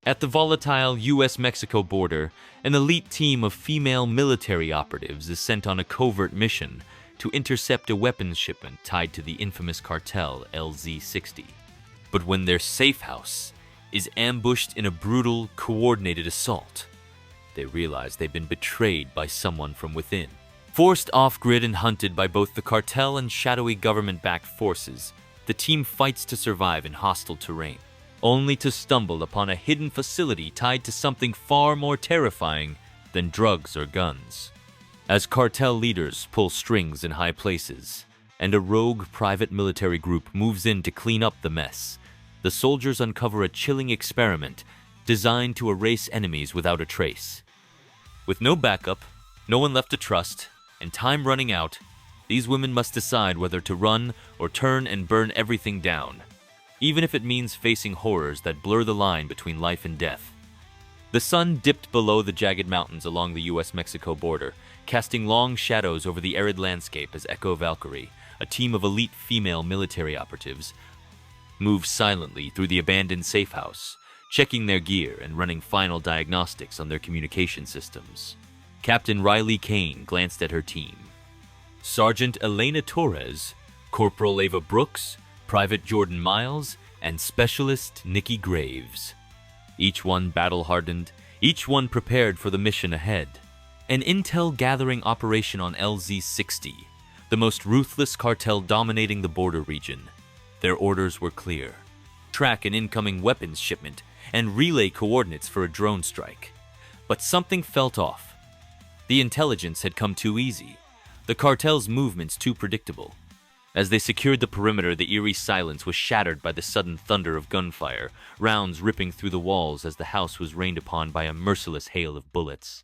At the volatile US-Mexico border, an elite team of female military operatives is sent on a covert mission to intercept a weapons shipment tied to the infamous cartel LZ-60. But when their safe house is ambushed in a brutal, coordinated assault, they realize they've been betrayed by someone from within. Forced off-grid and hunted by both the cartel and shadowy government-backed forces, the team fights to survive in hostile terrain, only to stumble upon a hidden facility tied to something far more terrifying than drugs or guns. As cartel leaders pull strings in high places, and a rogue private military group moves in to clean up the mess, the soldiers uncover a chilling experiment designed to erase enemies without a trace. With no backup, no one left to trust, and time running out, these women must decide whether to run or turn and burn everything down, even if it means facing horrors that blur the line between life and death. The sun dipped below the jagged mountains along the US-Mexico border, casting long shadows over the arid landscape as Echo Valkyrie, a team of elite female military operatives, moved silently through the abandoned safe house, checking their gear and running final diagnostics on their communication systems. Captain Riley Kane glanced at her team. Sergeant Elena Torres, Corporal Ava Brooks, Private Jordan Miles, and Specialist Nikki Graves. Each one battle-hardened, each one prepared for the mission ahead. An intel-gathering operation on LZ-60, the most ruthless cartel dominating the border region. Their orders were clear: track an incoming weapons shipment and relay coordinates for a drone strike. But something felt off. The intelligence had come too easy, the cartel's movements too predictable. As they secured the perimeter, the eerie silence was shattered by the sudden thunder of gunfire, rounds ripping through the walls as the house was rained upon by a merciless hail of bullets.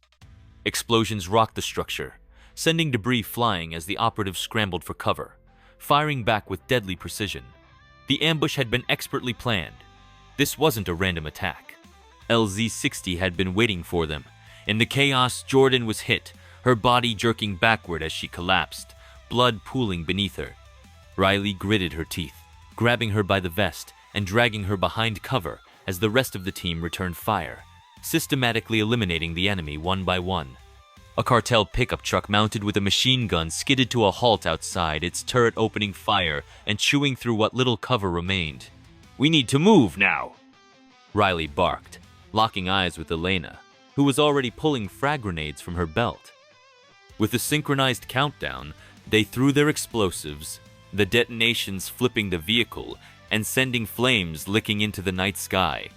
Explosions rocked the structure, sending debris flying as the operatives scrambled for cover, firing back with deadly precision. The ambush had been expertly planned. This wasn't a random attack. LZ-60 had been waiting for them. In the chaos, Jordan was hit, her body jerking backward as she collapsed, blood pooling beneath her. Riley gritted her teeth, grabbing her by the vest and dragging her behind cover as the rest of the team returned fire, systematically eliminating the enemy one by one. A cartel pickup truck mounted with a machine gun skidded to a halt outside, its turret opening fire and chewing through what little cover remained. "We need to move now," Riley barked, locking eyes with Elena, who was already pulling frag grenades from her belt. With a synchronized countdown, they threw their explosives, the detonations flipping the vehicle and sending flames licking into the night sky.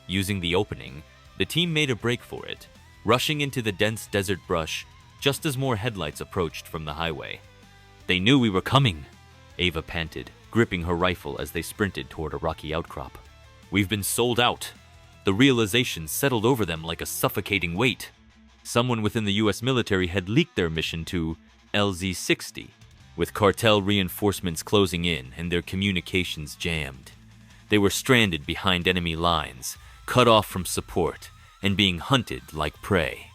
Using the opening, the team made a break for it, rushing into the dense desert brush just as more headlights approached from the highway. "They knew we were coming," Ava panted, gripping her rifle as they sprinted toward a rocky outcrop. "We've been sold out." The realization settled over them like a suffocating weight. Someone within the US military had leaked their mission to LZ-60, with cartel reinforcements closing in and their communications jammed. They were stranded behind enemy lines, cut off from support, and being hunted like prey.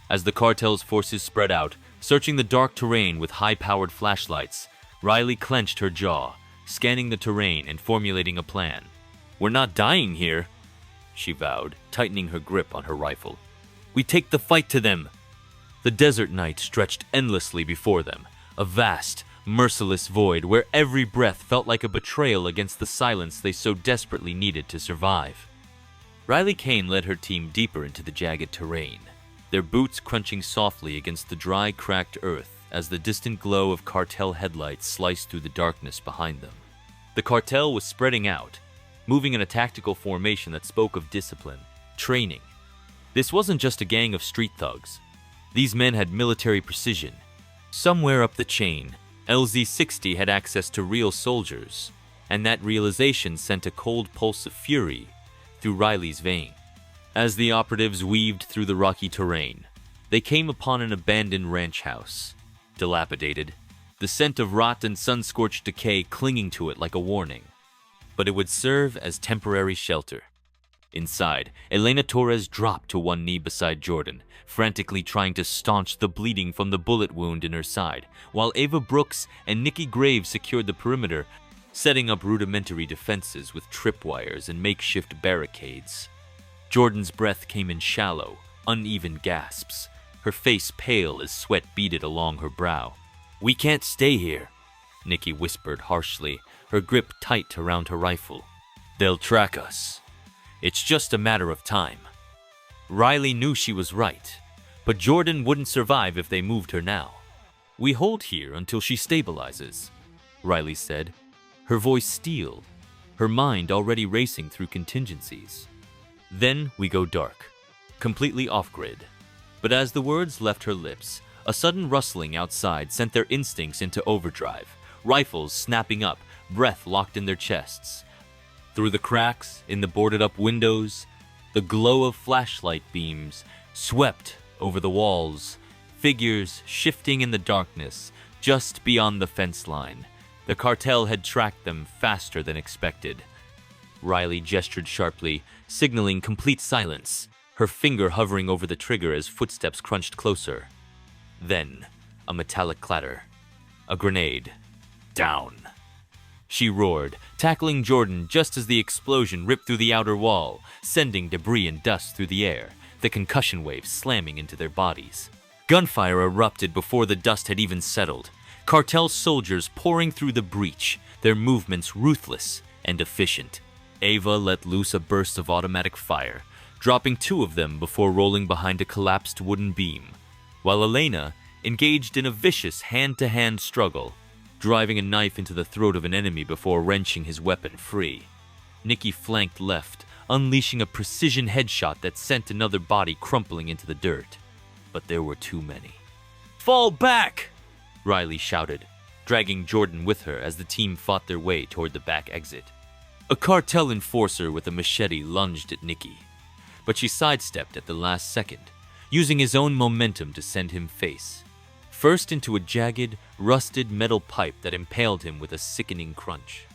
As the cartel's forces spread out, searching the dark terrain with high-powered flashlights, Riley clenched her jaw, scanning the terrain and formulating a plan. "We're not dying here," she vowed, tightening her grip on her rifle. "We take the fight to them." The desert night stretched endlessly before them, a vast, merciless void where every breath felt like a betrayal against the silence they so desperately needed to survive. Riley Kane led her team deeper into the jagged terrain, their boots crunching softly against the dry, cracked earth as the distant glow of cartel headlights sliced through the darkness behind them. The cartel was spreading out, moving in a tactical formation that spoke of discipline, training. This wasn't just a gang of street thugs. These men had military precision. Somewhere up the chain, LZ-60 had access to real soldiers, and that realization sent a cold pulse of fury through Riley's vein. As the operatives weaved through the rocky terrain, they came upon an abandoned ranch house, dilapidated, the scent of rot and sun-scorched decay clinging to it like a warning. But it would serve as temporary shelter. Inside, Elena Torres dropped to one knee beside Jordan, frantically trying to staunch the bleeding from the bullet wound in her side, while Ava Brooks and Nikki Graves secured the perimeter, setting up rudimentary defenses with tripwires and makeshift barricades. Jordan's breath came in shallow, uneven gasps, her face pale as sweat beaded along her brow. "We can't stay here," Nikki whispered harshly, her grip tight around her rifle. "They'll track us. It's just a matter of time." Riley knew she was right, but Jordan wouldn't survive if they moved her now. "We hold here until she stabilizes," Riley said, her voice steel, her mind already racing through contingencies. "Then we go dark, completely off-grid." But as the words left her lips, a sudden rustling outside sent their instincts into overdrive, rifles snapping up, breath locked in their chests. Through the cracks in the boarded-up windows, the glow of flashlight beams swept over the walls, figures shifting in the darkness just beyond the fence line. The cartel had tracked them faster than expected. Riley gestured sharply, signaling complete silence, her finger hovering over the trigger as footsteps crunched closer. Then, a metallic clatter. A grenade. "Down!" she roared, tackling Jordan just as the explosion ripped through the outer wall, sending debris and dust through the air, the concussion waves slamming into their bodies. Gunfire erupted before the dust had even settled. Cartel soldiers pouring through the breach, their movements ruthless and efficient. Ava let loose a burst of automatic fire, dropping 2 of them before rolling behind a collapsed wooden beam, while Elena engaged in a vicious hand-to-hand struggle, driving a knife into the throat of an enemy before wrenching his weapon free. Nikki flanked left, unleashing a precision headshot that sent another body crumpling into the dirt. But there were too many. "Fall back!" Riley shouted, dragging Jordan with her as the team fought their way toward the back exit. A cartel enforcer with a machete lunged at Nikki, but she sidestepped at the last second, using his own momentum to send him face first into a jagged, rusted metal pipe that impaled him with a sickening crunch.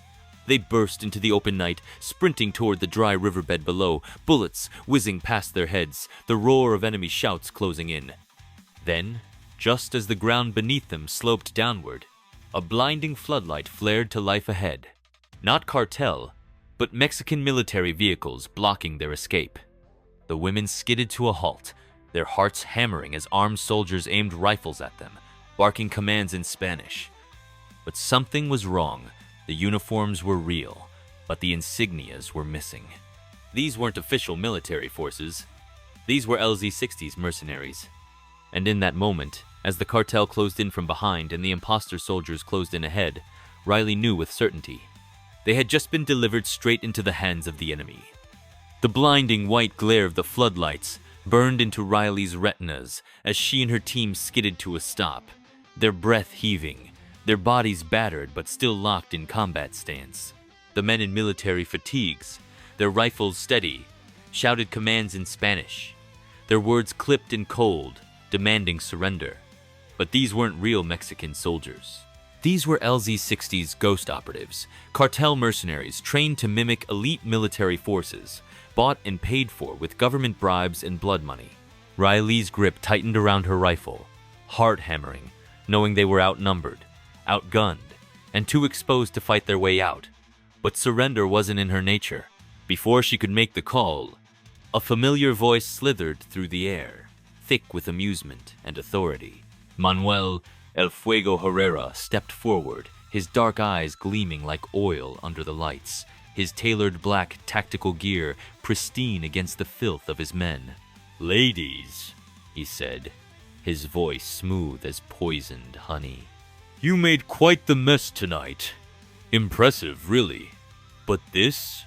They burst into the open night, sprinting toward the dry riverbed below, bullets whizzing past their heads, the roar of enemy shouts closing in. Then, just as the ground beneath them sloped downward, a blinding floodlight flared to life ahead. Not cartel, but Mexican military vehicles blocking their escape. The women skidded to a halt, their hearts hammering as armed soldiers aimed rifles at them, barking commands in Spanish. But something was wrong. The uniforms were real, but the insignias were missing. These weren't official military forces. These were LZ-60's mercenaries. And in that moment, as the cartel closed in from behind and the imposter soldiers closed in ahead, Riley knew with certainty. They had just been delivered straight into the hands of the enemy. The blinding white glare of the floodlights burned into Riley's retinas as she and her team skidded to a stop, their breath heaving, their bodies battered but still locked in combat stance. The men in military fatigues, their rifles steady, shouted commands in Spanish, their words clipped and cold, demanding surrender. But these weren't real Mexican soldiers. These were LZ-60's ghost operatives, cartel mercenaries trained to mimic elite military forces, bought and paid for with government bribes and blood money. Riley's grip tightened around her rifle, heart hammering, knowing they were outnumbered, outgunned, and too exposed to fight their way out. But surrender wasn't in her nature. Before she could make the call, a familiar voice slithered through the air, thick with amusement and authority. Manuel El Fuego Herrera stepped forward, his dark eyes gleaming like oil under the lights, his tailored black tactical gear pristine against the filth of his men. "Ladies," he said, his voice smooth as poisoned honey. "You made quite the mess tonight. Impressive, really. But this?"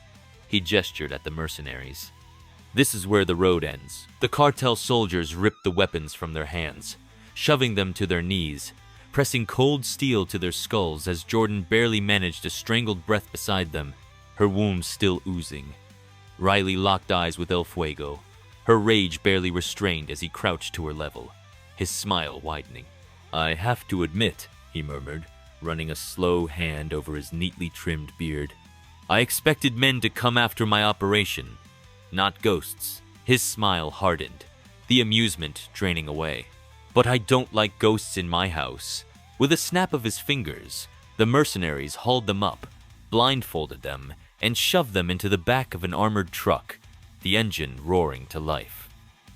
He gestured at the mercenaries. "This is where the road ends." The cartel soldiers ripped the weapons from their hands, shoving them to their knees, pressing cold steel to their skulls as Jordan barely managed a strangled breath beside them, her wounds still oozing. Riley locked eyes with El Fuego, her rage barely restrained as he crouched to her level, his smile widening. "I have to admit," he murmured, running a slow hand over his neatly trimmed beard, "I expected men to come after my operation, not ghosts." His smile hardened, the amusement draining away. "But I don't like ghosts in my house." With a snap of his fingers, the mercenaries hauled them up, blindfolded them, and shoved them into the back of an armored truck. the engine roaring to life.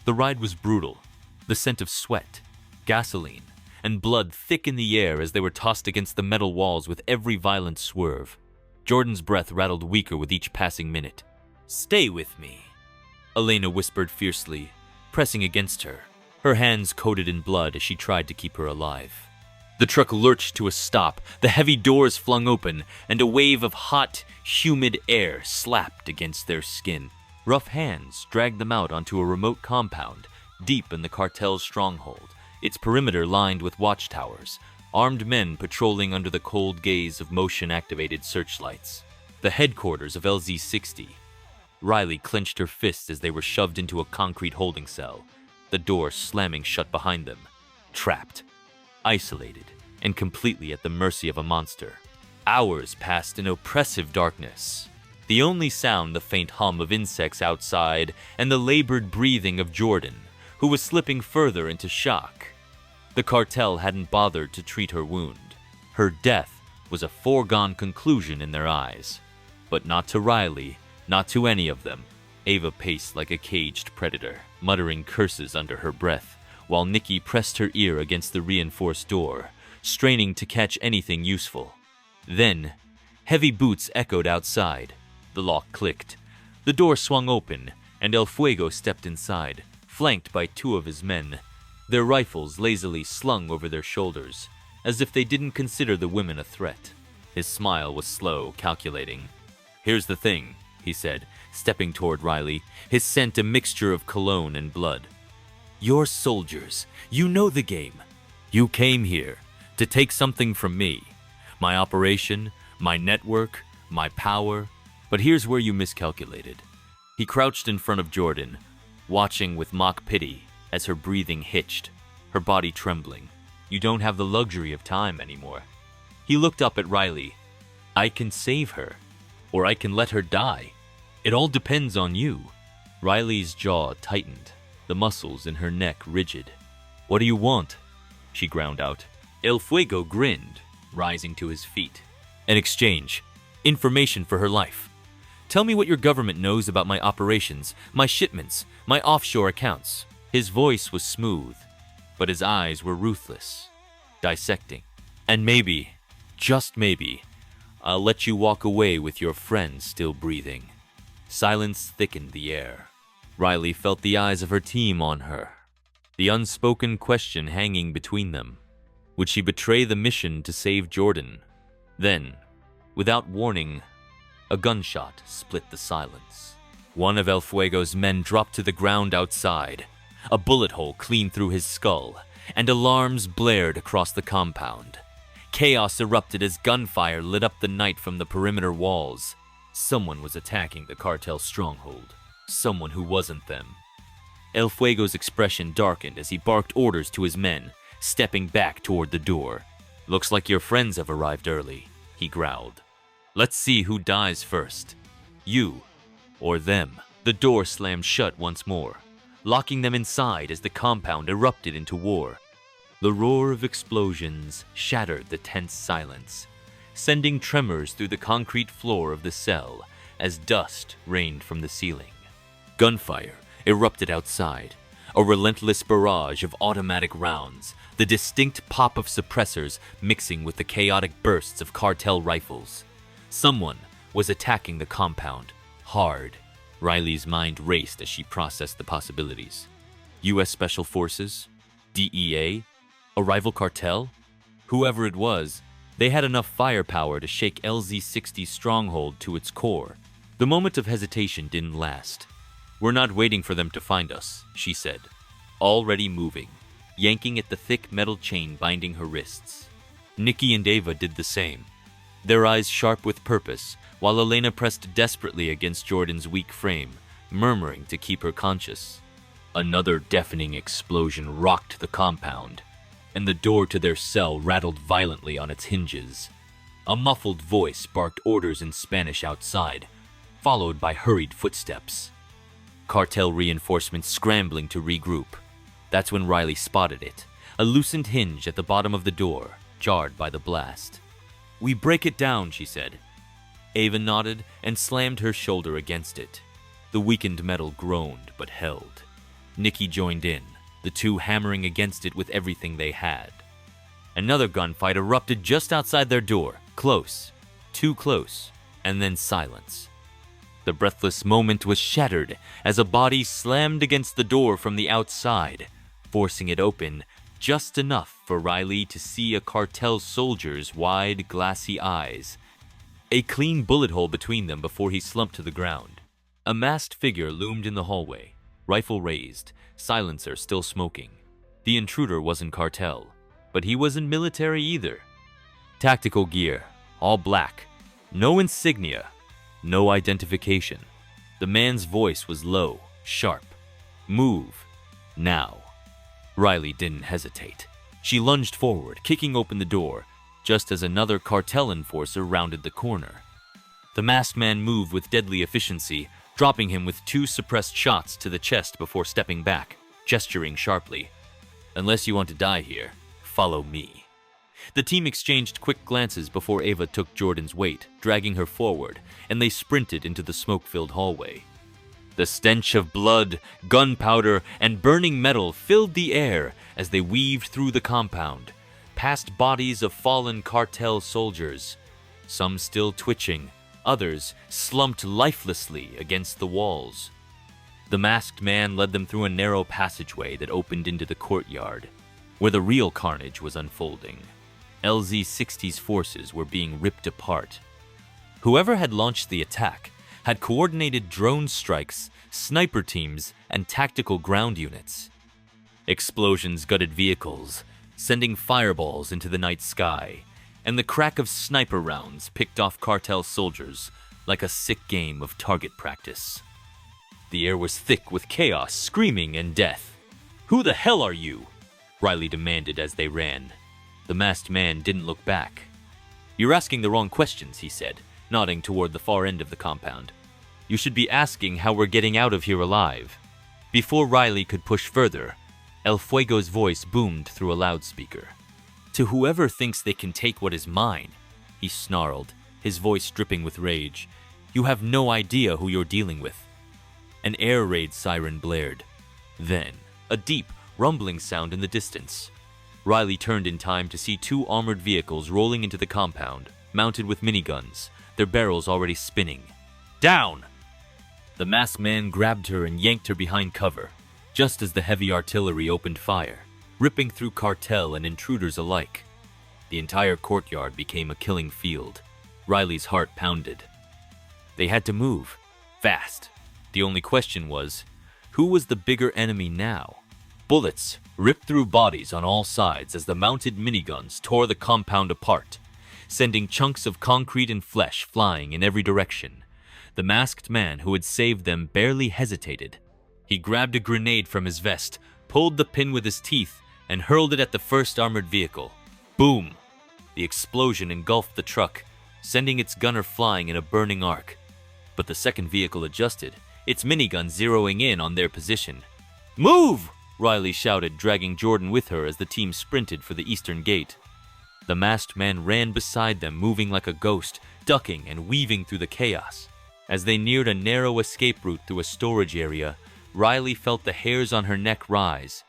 The ride was brutal, the scent of sweat, gasoline, and blood thick in the air as they were tossed against the metal walls with every violent swerve. Jordan's breath rattled weaker with each passing minute. "Stay with me," Elena whispered fiercely, pressing against her, her hands coated in blood as she tried to keep her alive. The truck lurched to a stop, the heavy doors flung open, and a wave of hot, humid air slapped against their skin. Rough hands dragged them out onto a remote compound, deep in the cartel's stronghold, its perimeter lined with watchtowers, armed men patrolling under the cold gaze of motion-activated searchlights. The headquarters of LZ-60. Riley clenched her fists as they were shoved into a concrete holding cell, the door slamming shut behind them. Trapped, isolated, and completely at the mercy of a monster. Hours passed in oppressive darkness. The only sound the faint hum of insects outside and the labored breathing of Jordan, who was slipping further into shock. The cartel hadn't bothered to treat her wound. Her death was a foregone conclusion in their eyes. But not to Riley, not to any of them. Ava paced like a caged predator, muttering curses under her breath, while Nikki pressed her ear against the reinforced door, straining to catch anything useful. Then, heavy boots echoed outside. The lock clicked. The door swung open, and El Fuego stepped inside, flanked by two of his men, their rifles lazily slung over their shoulders, as if they didn't consider the women a threat. His smile was slow, calculating. "Here's the thing," he said, stepping toward Riley, his scent a mixture of cologne and blood. "You're soldiers. You know the game. You came here to take something from me. My operation, my network, my power. But here's where you miscalculated." He crouched in front of Jordan, watching with mock pity as her breathing hitched, her body trembling. "You don't have the luxury of time anymore." He looked up at Riley. "I can save her, or I can let her die. It all depends on you." Riley's jaw tightened, the muscles in her neck rigid. "What do you want?" she ground out. El Fuego grinned, rising to his feet. "An exchange. Information for her life. Tell me what your government knows about my operations, my shipments, my offshore accounts." His voice was smooth, but his eyes were ruthless, dissecting. "And maybe, just maybe, I'll let you walk away with your friend still breathing." Silence thickened the air. Riley felt the eyes of her team on her, the unspoken question hanging between them. Would she betray the mission to save Jordan? Then, without warning, a gunshot split the silence. One of El Fuego's men dropped to the ground outside, a bullet hole clean through his skull, and alarms blared across the compound. Chaos erupted as gunfire lit up the night from the perimeter walls. Someone was attacking the cartel stronghold. Someone who wasn't them. El Fuego's expression darkened as he barked orders to his men, stepping back toward the door. "Looks like your friends have arrived early," he growled. "Let's see who dies first. You or them." The door slammed shut once more, locking them inside as the compound erupted into war. The roar of explosions shattered the tense silence, sending tremors through the concrete floor of the cell as dust rained from the ceiling. Gunfire erupted outside, a relentless barrage of automatic rounds, the distinct pop of suppressors mixing with the chaotic bursts of cartel rifles. Someone was attacking the compound, hard. Riley's mind raced as she processed the possibilities. U.S. Special Forces? DEA? A rival cartel? Whoever it was, they had enough firepower to shake LZ-60's stronghold to its core. The moment of hesitation didn't last. "We're not waiting for them to find us," she said, already moving, yanking at the thick metal chain binding her wrists. Nikki and Ava did the same, their eyes sharp with purpose, while Elena pressed desperately against Jordan's weak frame, murmuring to keep her conscious. Another deafening explosion rocked the compound, and the door to their cell rattled violently on its hinges. A muffled voice barked orders in Spanish outside, followed by hurried footsteps. Cartel reinforcements scrambling to regroup. That's when Riley spotted it, a loosened hinge at the bottom of the door, jarred by the blast. "We break it down," she said. Ava nodded and slammed her shoulder against it. The weakened metal groaned but held. Nikki joined in, the two hammering against it with everything they had. Another gunfight erupted just outside their door, close, too close, and then silence. The breathless moment was shattered as a body slammed against the door from the outside, forcing it open just enough for Riley to see a cartel soldier's wide, glassy eyes, a clean bullet hole between them before he slumped to the ground. A masked figure loomed in the hallway, rifle raised, silencer still smoking. The intruder wasn't cartel, but he wasn't military either. Tactical gear, all black, no insignia, no identification. The man's voice was low, sharp. Move. Now. Riley didn't hesitate. She lunged forward, kicking open the door, just as another cartel enforcer rounded the corner. The masked man moved with deadly efficiency, dropping him with 2 suppressed shots to the chest before stepping back, gesturing sharply. "Unless you want to die here, follow me." The team exchanged quick glances before Ava took Jordan's weight, dragging her forward, and they sprinted into the smoke-filled hallway. The stench of blood, gunpowder, and burning metal filled the air as they weaved through the compound, past bodies of fallen cartel soldiers, some still twitching, others slumped lifelessly against the walls. The masked man led them through a narrow passageway that opened into the courtyard, where the real carnage was unfolding. LZ-60's forces were being ripped apart. Whoever had launched the attack had coordinated drone strikes, sniper teams, and tactical ground units. Explosions gutted vehicles, sending fireballs into the night sky, and the crack of sniper rounds picked off cartel soldiers like a sick game of target practice. The air was thick with chaos, screaming, and death. "Who the hell are you?" Riley demanded as they ran. The masked man didn't look back. "You're asking the wrong questions," he said, nodding toward the far end of the compound. "You should be asking how we're getting out of here alive." Before Riley could push further, El Fuego's voice boomed through a loudspeaker. "To whoever thinks they can take what is mine," he snarled, his voice dripping with rage, "you have no idea who you're dealing with." An air raid siren blared. Then, a deep, rumbling sound in the distance. Riley turned in time to see 2 armored vehicles rolling into the compound, mounted with miniguns, their barrels already spinning. "Down!" The masked man grabbed her and yanked her behind cover, just as the heavy artillery opened fire, ripping through cartel and intruders alike. The entire courtyard became a killing field. Riley's heart pounded. They had to move, fast. The only question was, who was the bigger enemy now? Bullets ripped through bodies on all sides as the mounted miniguns tore the compound apart, sending chunks of concrete and flesh flying in every direction. The masked man who had saved them barely hesitated. He grabbed a grenade from his vest, pulled the pin with his teeth, and hurled it at the first armored vehicle. Boom! The explosion engulfed the truck, sending its gunner flying in a burning arc. But the second vehicle adjusted, its minigun zeroing in on their position. "Move!" Riley shouted, dragging Jordan with her as the team sprinted for the eastern gate. The masked man ran beside them, moving like a ghost, ducking and weaving through the chaos. As they neared a narrow escape route through a storage area, Riley felt the hairs on her neck rise.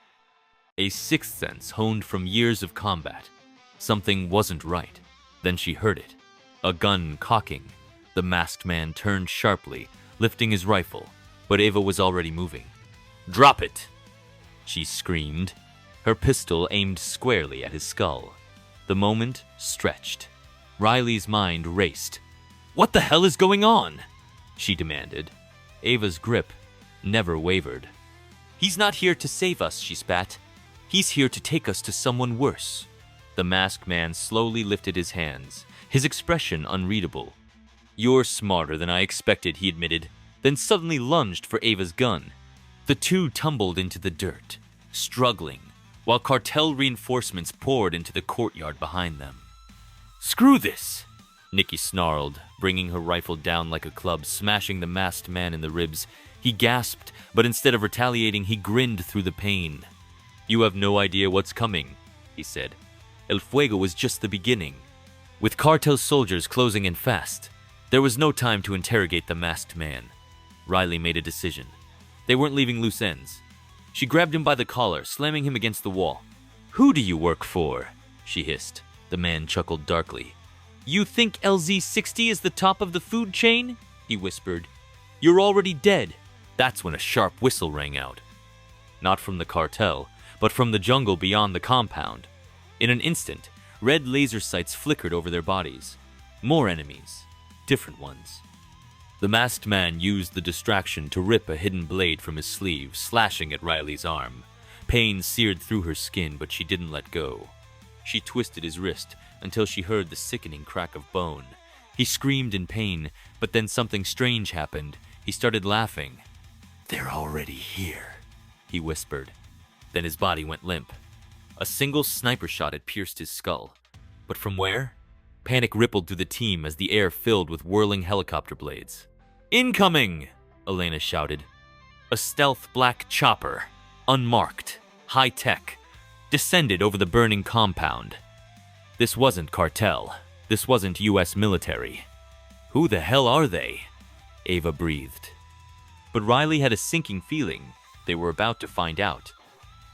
A sixth sense honed from years of combat. Something wasn't right. Then she heard it. A gun cocking. The masked man turned sharply, lifting his rifle, but Ava was already moving. "Drop it!" she screamed, her pistol aimed squarely at his skull. The moment stretched. Riley's mind raced. "What the hell is going on?" she demanded. Ava's grip never wavered. "He's not here to save us," she spat. "He's here to take us to someone worse." The masked man slowly lifted his hands, his expression unreadable. "You're smarter than I expected," he admitted, then suddenly lunged for Ava's gun. The two tumbled into the dirt, struggling, while cartel reinforcements poured into the courtyard behind them. "Screw this!" Nikki snarled, bringing her rifle down like a club, smashing the masked man in the ribs. He gasped, but instead of retaliating, he grinned through the pain. "You have no idea what's coming," he said. El Fuego was just the beginning. With cartel soldiers closing in fast, there was no time to interrogate the masked man. Riley made a decision. They weren't leaving loose ends. She grabbed him by the collar, slamming him against the wall. "Who do you work for?" she hissed. The man chuckled darkly. "You think LZ-60 is the top of the food chain?" he whispered. "You're already dead." That's when a sharp whistle rang out. Not from the cartel, but from the jungle beyond the compound. In an instant, red laser sights flickered over their bodies. More enemies. Different ones. The masked man used the distraction to rip a hidden blade from his sleeve, slashing at Riley's arm. Pain seared through her skin, but she didn't let go. She twisted his wrist until she heard the sickening crack of bone. He screamed in pain, but then something strange happened. He started laughing. "They're already here," he whispered. Then his body went limp. A single sniper shot had pierced his skull. But from where? Panic rippled through the team as the air filled with whirling helicopter blades. "Incoming!" Elena shouted. A stealth black chopper, unmarked, high-tech, descended over the burning compound. This wasn't cartel. This wasn't US military. "Who the hell are they?" Ava breathed. But Riley had a sinking feeling they were about to find out.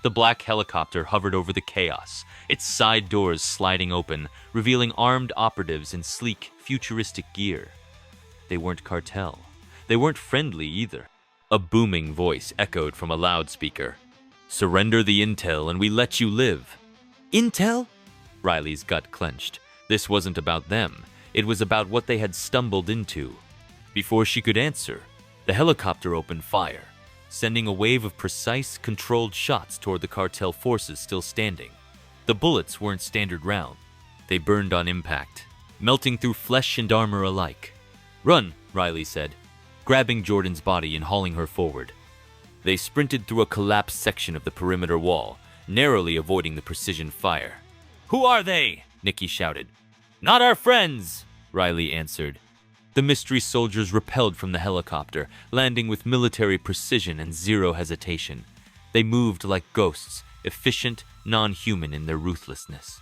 The black helicopter hovered over the chaos, its side doors sliding open, revealing armed operatives in sleek, futuristic gear. They weren't cartel. They weren't friendly either. A booming voice echoed from a loudspeaker. "Surrender the intel and we let you live." "Intel?" Riley's gut clenched. This wasn't about them. It was about what they had stumbled into. Before she could answer, the helicopter opened fire, sending a wave of precise, controlled shots toward the cartel forces still standing. The bullets weren't standard round. They burned on impact, melting through flesh and armor alike. "Run," Riley said, grabbing Jordan's body and hauling her forward. They sprinted through a collapsed section of the perimeter wall, narrowly avoiding the precision fire. "Who are they?" Nikki shouted. "Not our friends," Riley answered. The mystery soldiers repelled from the helicopter, landing with military precision and zero hesitation. They moved like ghosts, efficient, non-human in their ruthlessness.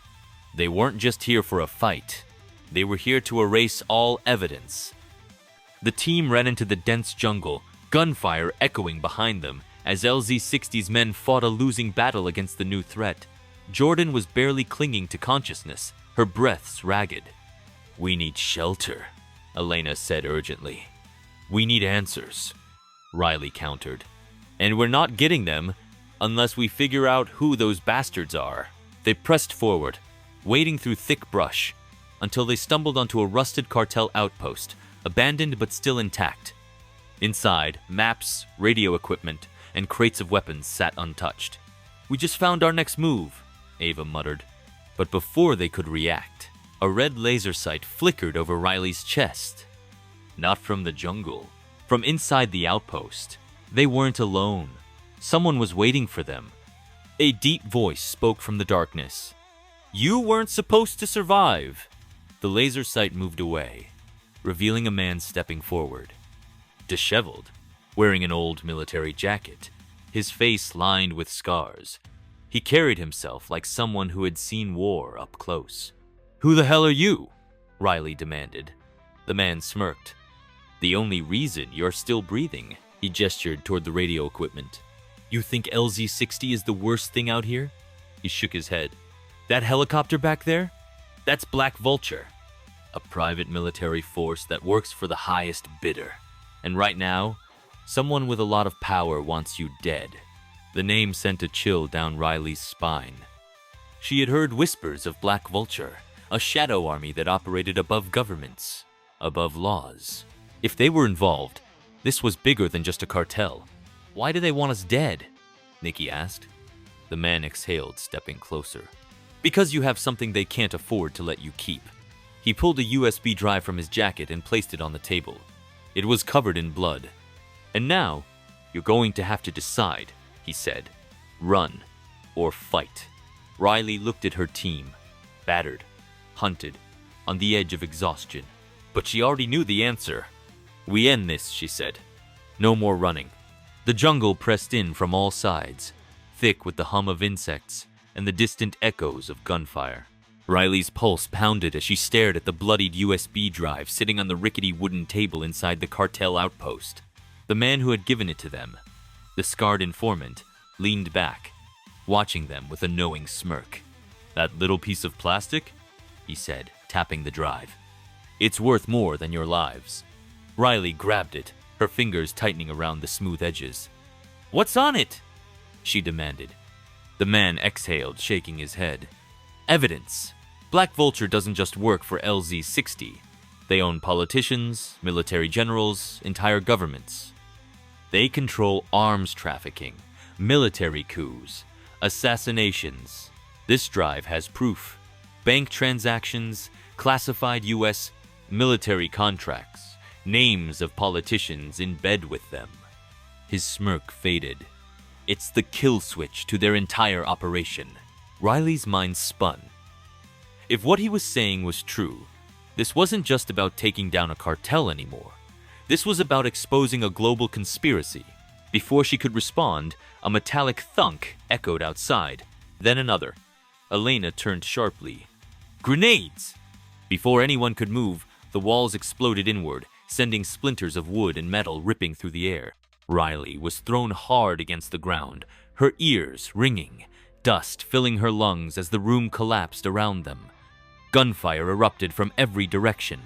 They weren't just here for a fight. They were here to erase all evidence. The team ran into the dense jungle, gunfire echoing behind them, as LZ-60's men fought a losing battle against the new threat. Jordan was barely clinging to consciousness, her breaths ragged. "We need shelter," Elena said urgently. "We need answers," Riley countered. "And we're not getting them unless we figure out who those bastards are." They pressed forward, wading through thick brush, until they stumbled onto a rusted cartel outpost, abandoned but still intact. Inside, maps, radio equipment, and crates of weapons sat untouched. "We just found our next move," Ava muttered. But before they could react, a red laser sight flickered over Riley's chest. Not from the jungle, from inside the outpost. They weren't alone. Someone was waiting for them. A deep voice spoke from the darkness. "You weren't supposed to survive." The laser sight moved away, revealing a man stepping forward. Disheveled, wearing an old military jacket, his face lined with scars. He carried himself like someone who had seen war up close. "Who the hell are you?" Riley demanded. The man smirked. "The only reason you're still breathing," he gestured toward the radio equipment. "You think LZ-60 is the worst thing out here?" He shook his head. "That helicopter back there? That's Black Vulture, a private military force that works for the highest bidder. And right now, someone with a lot of power wants you dead." The name sent a chill down Riley's spine. She had heard whispers of Black Vulture, a shadow army that operated above governments, above laws. If they were involved, this was bigger than just a cartel. "Why do they want us dead?" Nikki asked. The man exhaled, stepping closer. "Because you have something they can't afford to let you keep." He pulled a USB drive from his jacket and placed it on the table. It was covered in blood. "And now, you're going to have to decide," he said. "Run or fight." Riley looked at her team, battered, hunted, on the edge of exhaustion. But she already knew the answer. "We end this," she said. "No more running." The jungle pressed in from all sides, thick with the hum of insects and the distant echoes of gunfire. Riley's pulse pounded as she stared at the bloodied USB drive sitting on the rickety wooden table inside the cartel outpost. The man who had given it to them, the scarred informant, leaned back, watching them with a knowing smirk. "That little piece of plastic?" he said, tapping the drive. "It's worth more than your lives." Riley grabbed it, her fingers tightening around the smooth edges. "What's on it?" she demanded. The man exhaled, shaking his head. "Evidence. Black Vulture doesn't just work for LZ-60. They own politicians, military generals, entire governments. They control arms trafficking, military coups, assassinations. This drive has proof. Bank transactions, classified U.S. military contracts, names of politicians in bed with them." His smirk faded. "It's the kill switch to their entire operation." Riley's mind spun. If what he was saying was true, this wasn't just about taking down a cartel anymore. This was about exposing a global conspiracy. Before she could respond, a metallic thunk echoed outside, then another. Elena turned sharply. "Grenades!" Before anyone could move, the walls exploded inward, sending splinters of wood and metal ripping through the air. Riley was thrown hard against the ground, her ears ringing, dust filling her lungs as the room collapsed around them. Gunfire erupted from every direction.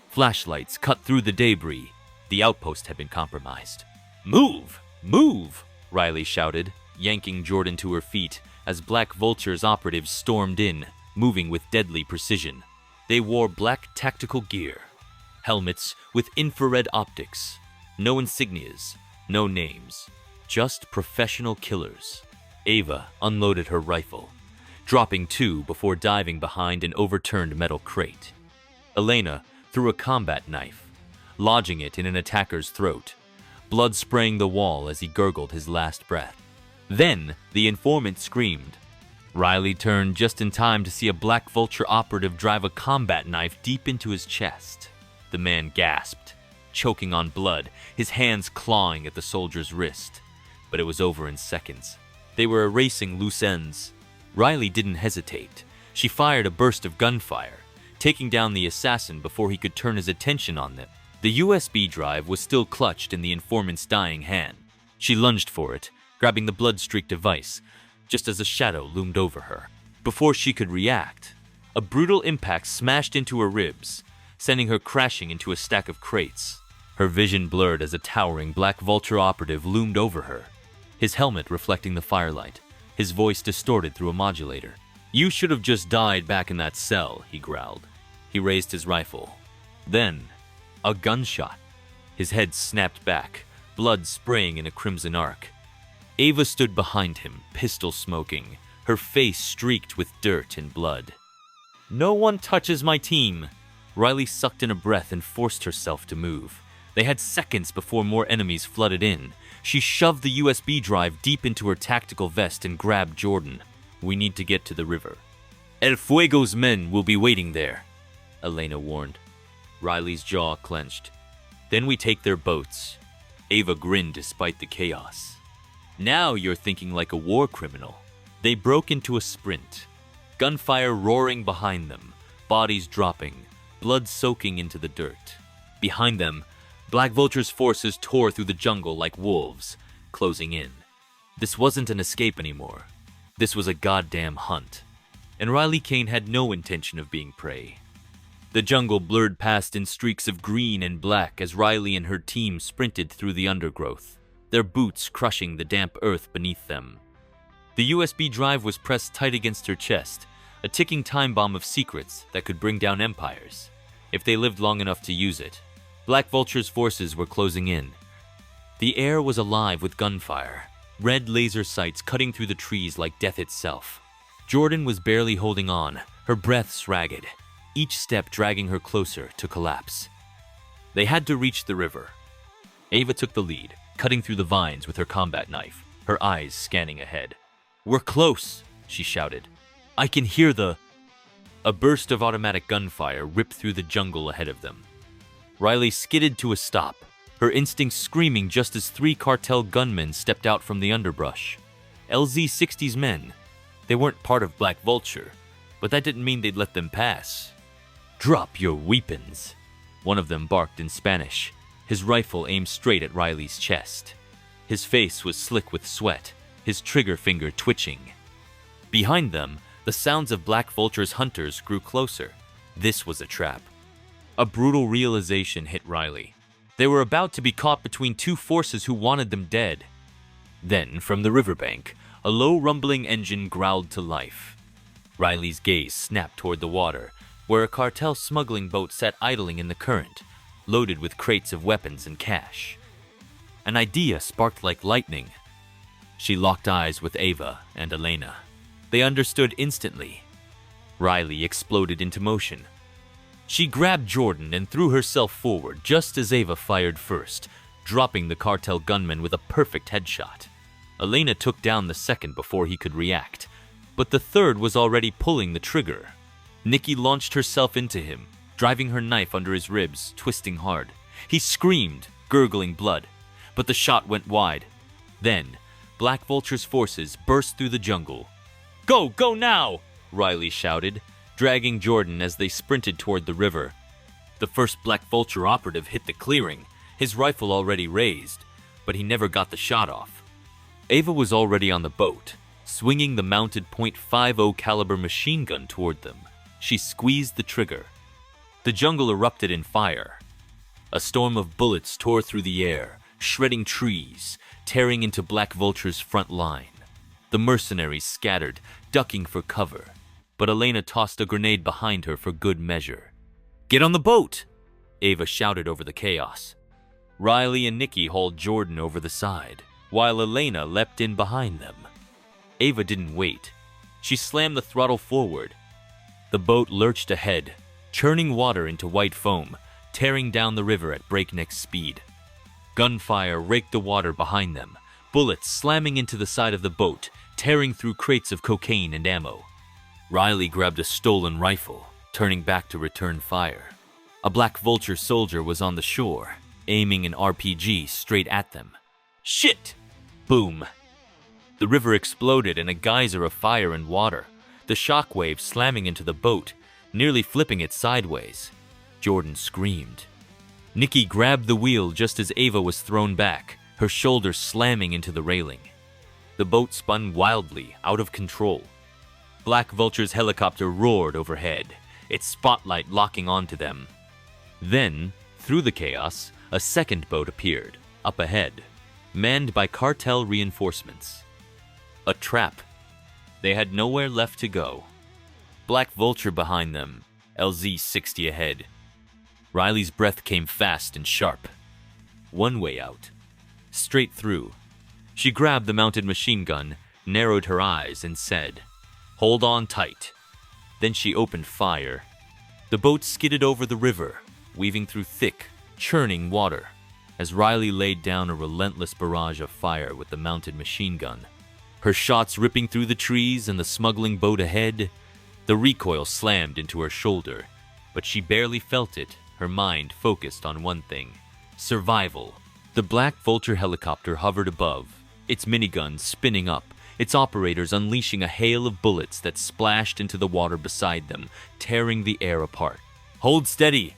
Flashlights cut through the debris. The outpost had been compromised. "Move! Move!" Riley shouted, yanking Jordan to her feet as Black Vulture's operatives stormed in, moving with deadly precision. They wore black tactical gear, helmets with infrared optics, no insignias, no names, just professional killers. Ava unloaded her rifle, dropping two before diving behind an overturned metal crate. Elena threw a combat knife, lodging it in an attacker's throat, blood spraying the wall as he gurgled his last breath. Then the informant screamed. Riley turned just in time to see a Black Vulture operative drive a combat knife deep into his chest. The man gasped, choking on blood, his hands clawing at the soldier's wrist. But it was over in seconds. They were erasing loose ends. Riley didn't hesitate. She fired a burst of gunfire, taking down the assassin before he could turn his attention on them. The USB drive was still clutched in the informant's dying hand. She lunged for it, grabbing the blood-streaked device, just as a shadow loomed over her. Before she could react, a brutal impact smashed into her ribs, sending her crashing into a stack of crates. Her vision blurred as a towering Black Vulture operative loomed over her, his helmet reflecting the firelight, his voice distorted through a modulator. "You should have just died back in that cell," he growled. He raised his rifle. Then, a gunshot. His head snapped back, blood spraying in a crimson arc. Ava stood behind him, pistol smoking, her face streaked with dirt and blood. "No one touches my team." Riley sucked in a breath and forced herself to move. They had seconds before more enemies flooded in. She shoved the USB drive deep into her tactical vest and grabbed Jordan. "We need to get to the river. El Fuego's men will be waiting there," Elena warned. Riley's jaw clenched. "Then we take their boats." Ava grinned despite the chaos. "Now you're thinking like a war criminal." They broke into a sprint, gunfire roaring behind them, bodies dropping, blood soaking into the dirt. Behind them, Black Vulture's forces tore through the jungle like wolves, closing in. This wasn't an escape anymore. This was a goddamn hunt. And Riley Kane had no intention of being prey. The jungle blurred past in streaks of green and black as Riley and her team sprinted through the undergrowth, their boots crushing the damp earth beneath them. The USB drive was pressed tight against her chest, a ticking time bomb of secrets that could bring down empires, if they lived long enough to use it. Black Vulture's forces were closing in. The air was alive with gunfire, red laser sights cutting through the trees like death itself. Jordan was barely holding on, her breaths ragged, each step dragging her closer to collapse. They had to reach the river. Ava took the lead, cutting through the vines with her combat knife, her eyes scanning ahead. "We're close," she shouted. "I can hear the—" A burst of automatic gunfire ripped through the jungle ahead of them. Riley skidded to a stop, her instincts screaming just as 3 cartel gunmen stepped out from the underbrush. LZ-60's men. They weren't part of Black Vulture, but that didn't mean they'd let them pass. "Drop your weapons," one of them barked in Spanish, his rifle aimed straight at Riley's chest. His face was slick with sweat, his trigger finger twitching. Behind them, the sounds of Black Vulture's hunters grew closer. This was a trap. A brutal realization hit Riley. They were about to be caught between two forces who wanted them dead. Then, from the riverbank, a low rumbling engine growled to life. Riley's gaze snapped toward the water, where a cartel smuggling boat sat idling in the current, loaded with crates of weapons and cash. An idea sparked like lightning. She locked eyes with Ava and Elena. They understood instantly. Riley exploded into motion. She grabbed Jordan and threw herself forward just as Ava fired first, dropping the cartel gunman with a perfect headshot. Elena took down the second before he could react, but the third was already pulling the trigger. Nikki launched herself into him, driving her knife under his ribs, twisting hard. He screamed, gurgling blood, but the shot went wide. Then, Black Vulture's forces burst through the jungle. "Go, go now!" Riley shouted, dragging Jordan as they sprinted toward the river. The first Black Vulture operative hit the clearing, his rifle already raised, but he never got the shot off. Ava was already on the boat, swinging the mounted .50 caliber machine gun toward them. She squeezed the trigger. The jungle erupted in fire. A storm of bullets tore through the air, shredding trees, tearing into Black Vulture's front line. The mercenaries scattered, ducking for cover, but Elena tossed a grenade behind her for good measure. "Get on the boat!" Ava shouted over the chaos. Riley and Nikki hauled Jordan over the side, while Elena leapt in behind them. Ava didn't wait. She slammed the throttle forward. The boat lurched ahead, churning water into white foam, tearing down the river at breakneck speed. Gunfire raked the water behind them, bullets slamming into the side of the boat, tearing through crates of cocaine and ammo. Riley grabbed a stolen rifle, turning back to return fire. A Black Vulture soldier was on the shore, aiming an RPG straight at them. "Shit!" Boom. The river exploded in a geyser of fire and water, the shockwave slamming into the boat, nearly flipping it sideways. Jordan screamed. Nikki grabbed the wheel just as Ava was thrown back, her shoulder slamming into the railing. The boat spun wildly, out of control. Black Vulture's helicopter roared overhead, its spotlight locking onto them. Then, through the chaos, a second boat appeared, up ahead, manned by cartel reinforcements. A trap. They had nowhere left to go. Black Vulture behind them, LZ-60 ahead. Riley's breath came fast and sharp. One way out. Straight through. She grabbed the mounted machine gun, narrowed her eyes, and said, "Hold on tight." Then she opened fire. The boat skidded over the river, weaving through thick, churning water, as Riley laid down a relentless barrage of fire with the mounted machine gun. Her shots ripping through the trees and the smuggling boat ahead. The recoil slammed into her shoulder, but she barely felt it, her mind focused on one thing: survival. The Black Vulture helicopter hovered above, its miniguns spinning up, its operators unleashing a hail of bullets that splashed into the water beside them, tearing the air apart. "Hold steady!"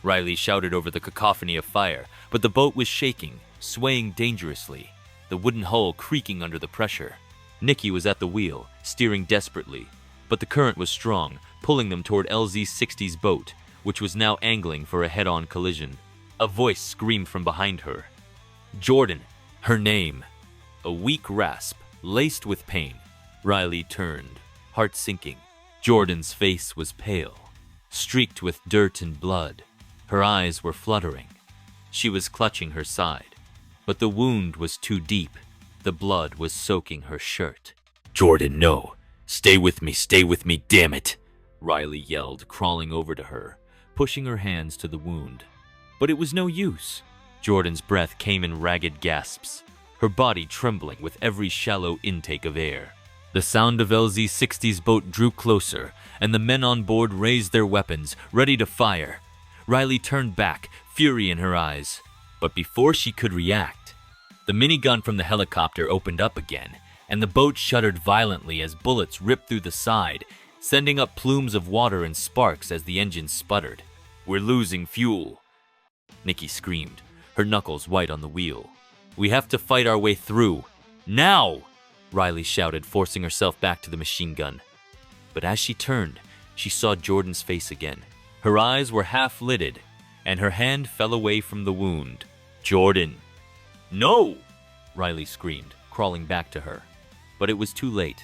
Riley shouted over the cacophony of fire, but the boat was shaking, swaying dangerously, the wooden hull creaking under the pressure. Nikki was at the wheel, steering desperately, but the current was strong, pulling them toward LZ-60's boat, which was now angling for a head-on collision. A voice screamed from behind her. "Jordan!" Her name. A weak rasp, laced with pain. Riley turned, heart sinking. Jordan's face was pale, streaked with dirt and blood. Her eyes were fluttering. She was clutching her side, but the wound was too deep. The blood was soaking her shirt. "Jordan, no. Stay with me, damn it!" Riley yelled, crawling over to her, pushing her hands to the wound. But it was no use. Jordan's breath came in ragged gasps, her body trembling with every shallow intake of air. The sound of LZ-60's boat drew closer, and the men on board raised their weapons, ready to fire. Riley turned back, fury in her eyes. But before she could react, the minigun from the helicopter opened up again, and the boat shuddered violently as bullets ripped through the side, sending up plumes of water and sparks as the engine sputtered. "We're losing fuel," Nikki screamed, her knuckles white on the wheel. "We have to fight our way through. Now!" Riley shouted, forcing herself back to the machine gun. But as she turned, she saw Jordan's face again. Her eyes were half-lidded, and her hand fell away from the wound. "Jordan!" "No!" Riley screamed, crawling back to her. But it was too late.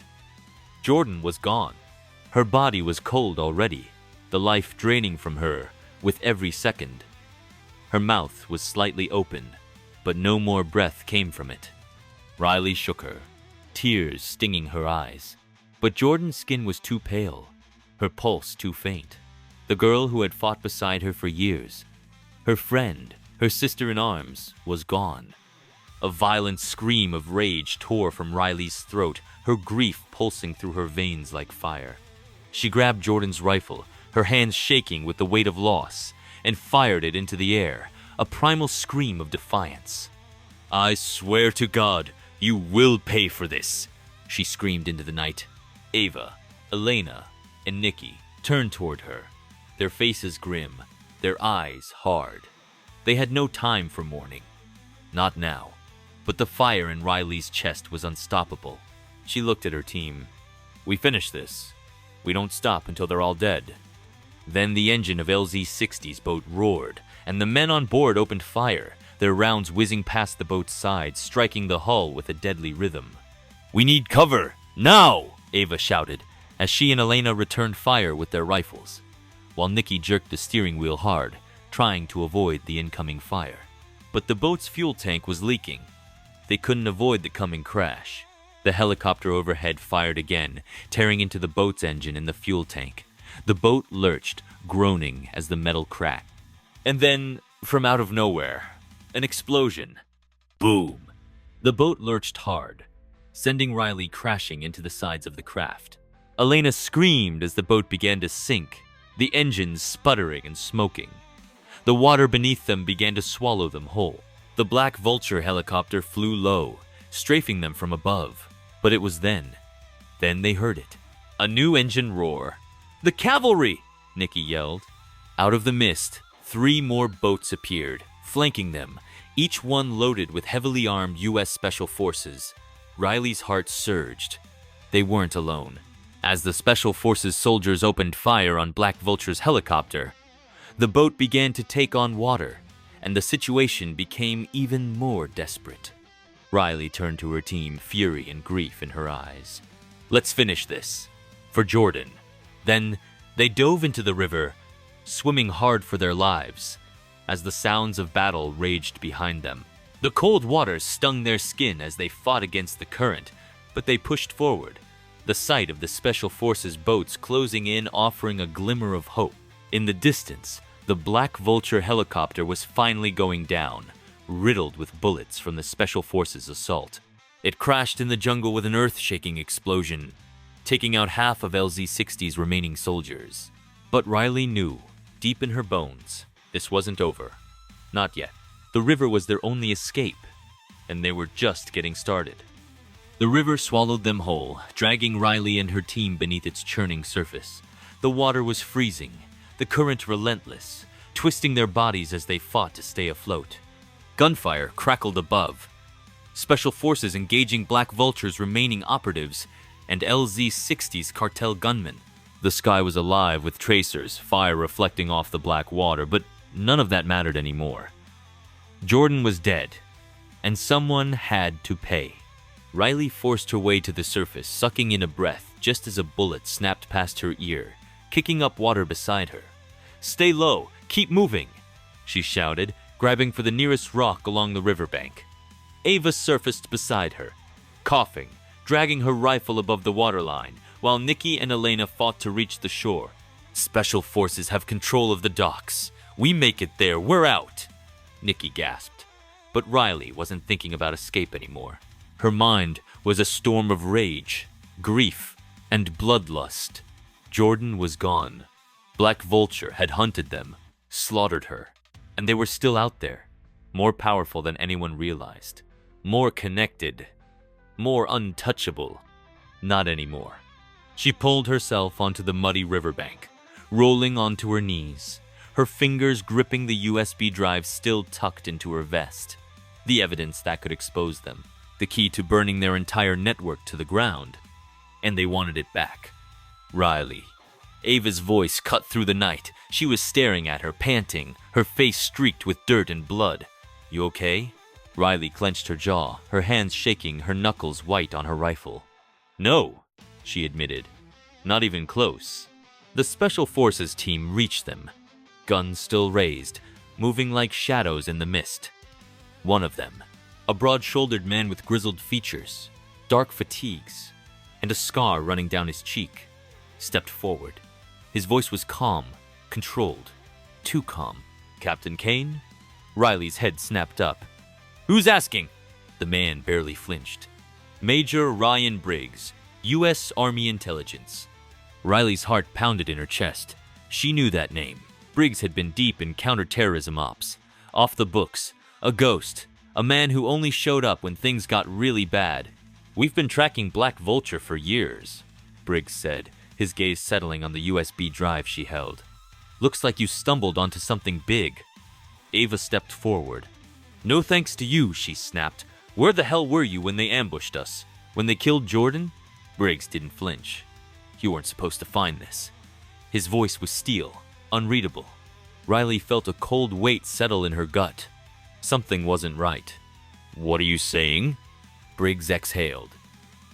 Jordan was gone. Her body was cold already, the life draining from her with every second. Her mouth was slightly open, but no more breath came from it. Riley shook her, tears stinging her eyes. But Jordan's skin was too pale, her pulse too faint. The girl who had fought beside her for years, her friend, her sister-in-arms, was gone. A violent scream of rage tore from Riley's throat, her grief pulsing through her veins like fire. She grabbed Jordan's rifle, her hands shaking with the weight of loss, and fired it into the air, a primal scream of defiance. "I swear to God, you will pay for this," she screamed into the night. Ava, Elena, and Nikki turned toward her, their faces grim, their eyes hard. They had no time for mourning. Not now. But the fire in Riley's chest was unstoppable. She looked at her team. "We finish this. We don't stop until they're all dead." Then the engine of LZ-60's boat roared, and the men on board opened fire, their rounds whizzing past the boat's side, striking the hull with a deadly rhythm. "We need cover! Now!" Ava shouted, as she and Elena returned fire with their rifles, while Nikki jerked the steering wheel hard, trying to avoid the incoming fire. But the boat's fuel tank was leaking. They couldn't avoid the coming crash. The helicopter overhead fired again, tearing into the boat's engine and the fuel tank. The boat lurched, groaning as the metal cracked. And then, from out of nowhere, an explosion. Boom! The boat lurched hard, sending Riley crashing into the sides of the craft. Elena screamed as the boat began to sink, the engines sputtering and smoking. The water beneath them began to swallow them whole. The Black Vulture helicopter flew low, strafing them from above. But it was then they heard it. A new engine roar. "The cavalry!" Nikki yelled. Out of the mist, 3 more boats appeared, flanking them, each one loaded with heavily armed U.S. Special Forces. Riley's heart surged. They weren't alone. As the Special Forces soldiers opened fire on Black Vulture's helicopter, the boat began to take on water, and the situation became even more desperate. Riley turned to her team, fury and grief in her eyes. "Let's finish this. For Jordan." Then they dove into the river, swimming hard for their lives, as the sounds of battle raged behind them. The cold water stung their skin as they fought against the current, but they pushed forward, the sight of the Special Forces boats closing in offering a glimmer of hope. In the distance, the Black Vulture helicopter was finally going down, riddled with bullets from the Special Forces assault. It crashed in the jungle with an earth-shaking explosion, taking out half of LZ-60's remaining soldiers. But Riley knew, deep in her bones, this wasn't over. Not yet. The river was their only escape, and they were just getting started. The river swallowed them whole, dragging Riley and her team beneath its churning surface. The water was freezing, the current relentless, twisting their bodies as they fought to stay afloat. Gunfire crackled above, Special Forces engaging Black Vulture's remaining operatives and LZ-60's cartel gunmen. The sky was alive with tracers, fire reflecting off the black water, but none of that mattered anymore. Jordan was dead, and someone had to pay. Riley forced her way to the surface, sucking in a breath just as a bullet snapped past her ear, kicking up water beside her. "Stay low, keep moving," she shouted, grabbing for the nearest rock along the riverbank. Ava surfaced beside her, coughing, dragging her rifle above the waterline, while Nikki and Elena fought to reach the shore. "Special Forces have control of the docks. We make it there, we're out," Nikki gasped. But Riley wasn't thinking about escape anymore. Her mind was a storm of rage, grief, and bloodlust. Jordan was gone. Black Vulture had hunted them, slaughtered her, and they were still out there, more powerful than anyone realized, more connected, more untouchable. Not anymore. She pulled herself onto the muddy riverbank, rolling onto her knees, her fingers gripping the USB drive still tucked into her vest. The evidence that could expose them, the key to burning their entire network to the ground. And they wanted it back. Riley. Ava's voice cut through the night. She was staring at her, panting, her face streaked with dirt and blood. "You okay?" Riley clenched her jaw, her hands shaking, her knuckles white on her rifle. "No," she admitted. "Not even close." The Special Forces team reached them, guns still raised, moving like shadows in the mist. One of them, a broad-shouldered man with grizzled features, dark fatigues, and a scar running down his cheek, stepped forward. His voice was calm, controlled, too calm. "Captain Kane?" Riley's head snapped up. "Who's asking?" The man barely flinched. "Major Ryan Briggs, U.S. Army Intelligence." Riley's heart pounded in her chest. She knew that name. Briggs had been deep in counterterrorism ops. Off the books. A ghost. A man who only showed up when things got really bad. "We've been tracking Black Vulture for years," Briggs said, his gaze settling on the USB drive she held. "Looks like you stumbled onto something big." Ava stepped forward. "No thanks to you," she snapped. "Where the hell were you when they ambushed us? When they killed Jordan?" Briggs didn't flinch. "You weren't supposed to find this." His voice was steel, unreadable. Riley felt a cold weight settle in her gut. Something wasn't right. "What are you saying?" Briggs exhaled.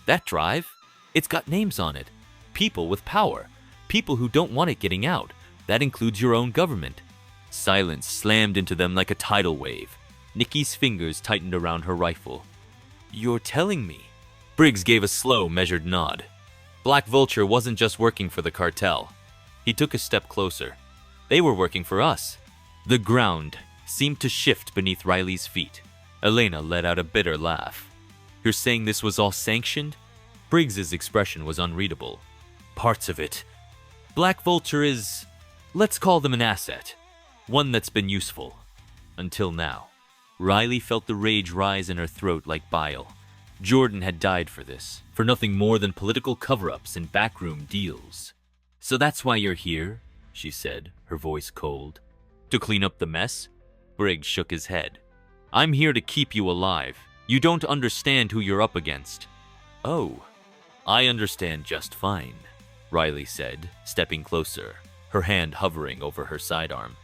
"That drive? It's got names on it. People with power. People who don't want it getting out. That includes your own government." Silence slammed into them like a tidal wave. Nikki's fingers tightened around her rifle. "You're telling me?" Briggs gave a slow, measured nod. "Black Vulture wasn't just working for the cartel." He took a step closer. "They were working for us." The ground seemed to shift beneath Riley's feet. Elena let out a bitter laugh. "You're saying this was all sanctioned?" Briggs's expression was unreadable. "Parts of it. Black Vulture is, let's call them an asset. One that's been useful. Until now." Riley felt the rage rise in her throat like bile. Jordan had died for this, for nothing more than political cover-ups and backroom deals. "So that's why you're here?" she said, her voice cold. "To clean up the mess?" Briggs shook his head. "I'm here to keep you alive. You don't understand who you're up against." "Oh, I understand just fine," Riley said, stepping closer, her hand hovering over her sidearm.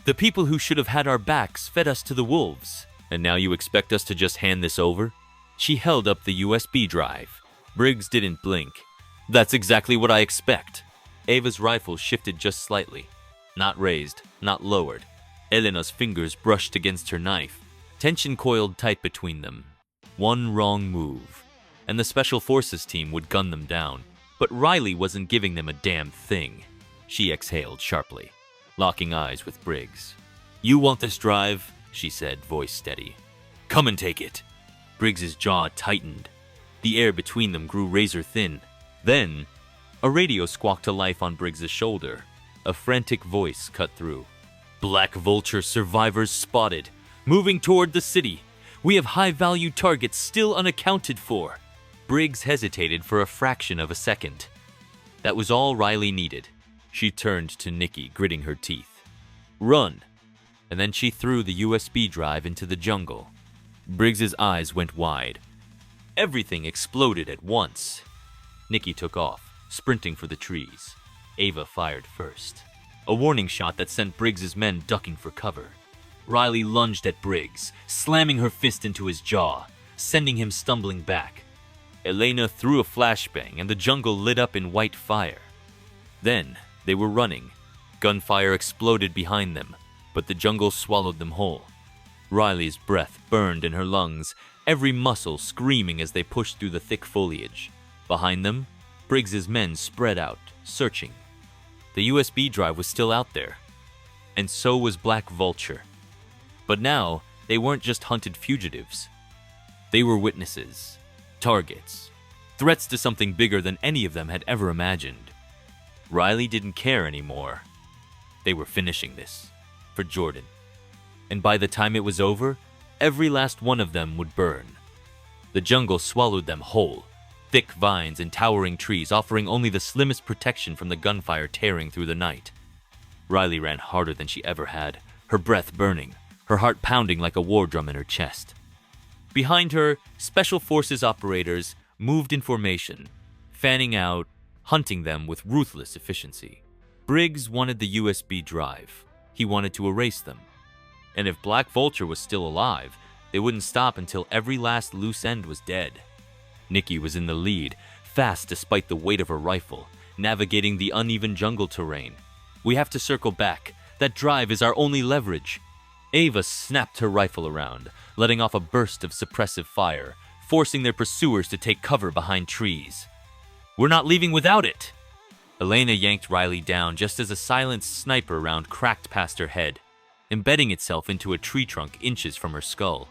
"The people who should have had our backs fed us to the wolves, and now you expect us to just hand this over?" She held up the USB drive. Briggs didn't blink. "That's exactly what I expect." Ava's rifle shifted just slightly. Not raised, not lowered. Elena's fingers brushed against her knife. Tension coiled tight between them. One wrong move, and the Special Forces team would gun them down. But Riley wasn't giving them a damn thing. She exhaled sharply, locking eyes with Briggs. "You want this drive?" she said, voice steady. "Come and take it." Briggs's jaw tightened. The air between them grew razor thin. Then, a radio squawked to life on Briggs's shoulder. A frantic voice cut through. "Black Vulture survivors spotted, moving toward the city. We have high-value targets still unaccounted for." Briggs hesitated for a fraction of a second. That was all Riley needed. She turned to Nikki, gritting her teeth. "Run." And then she threw the USB drive into the jungle. Briggs's eyes went wide. Everything exploded at once. Nikki took off, sprinting for the trees. Ava fired first. A warning shot that sent Briggs's men ducking for cover. Riley lunged at Briggs, slamming her fist into his jaw, sending him stumbling back. Elena threw a flashbang and the jungle lit up in white fire. Then they were running. Gunfire exploded behind them, but the jungle swallowed them whole. Riley's breath burned in her lungs, every muscle screaming as they pushed through the thick foliage. Behind them, Briggs's men spread out, searching. The USB drive was still out there, and so was Black Vulture. But now, they weren't just hunted fugitives. They were witnesses, targets, threats to something bigger than any of them had ever imagined. Riley didn't care anymore. They were finishing this, for Jordan. And by the time it was over, every last one of them would burn. The jungle swallowed them whole, thick vines and towering trees offering only the slimmest protection from the gunfire tearing through the night. Riley ran harder than she ever had, her breath burning, her heart pounding like a war drum in her chest. Behind her, Special Forces operators moved in formation, fanning out, hunting them with ruthless efficiency. Briggs wanted the USB drive. He wanted to erase them. And if Black Vulture was still alive, they wouldn't stop until every last loose end was dead. Nikki was in the lead, fast despite the weight of her rifle, navigating the uneven jungle terrain. We have to circle back. That drive is our only leverage. Ava snapped her rifle around, letting off a burst of suppressive fire, forcing their pursuers to take cover behind trees. We're not leaving without it! Elena yanked Riley down just as a silenced sniper round cracked past her head, embedding itself into a tree trunk inches from her skull.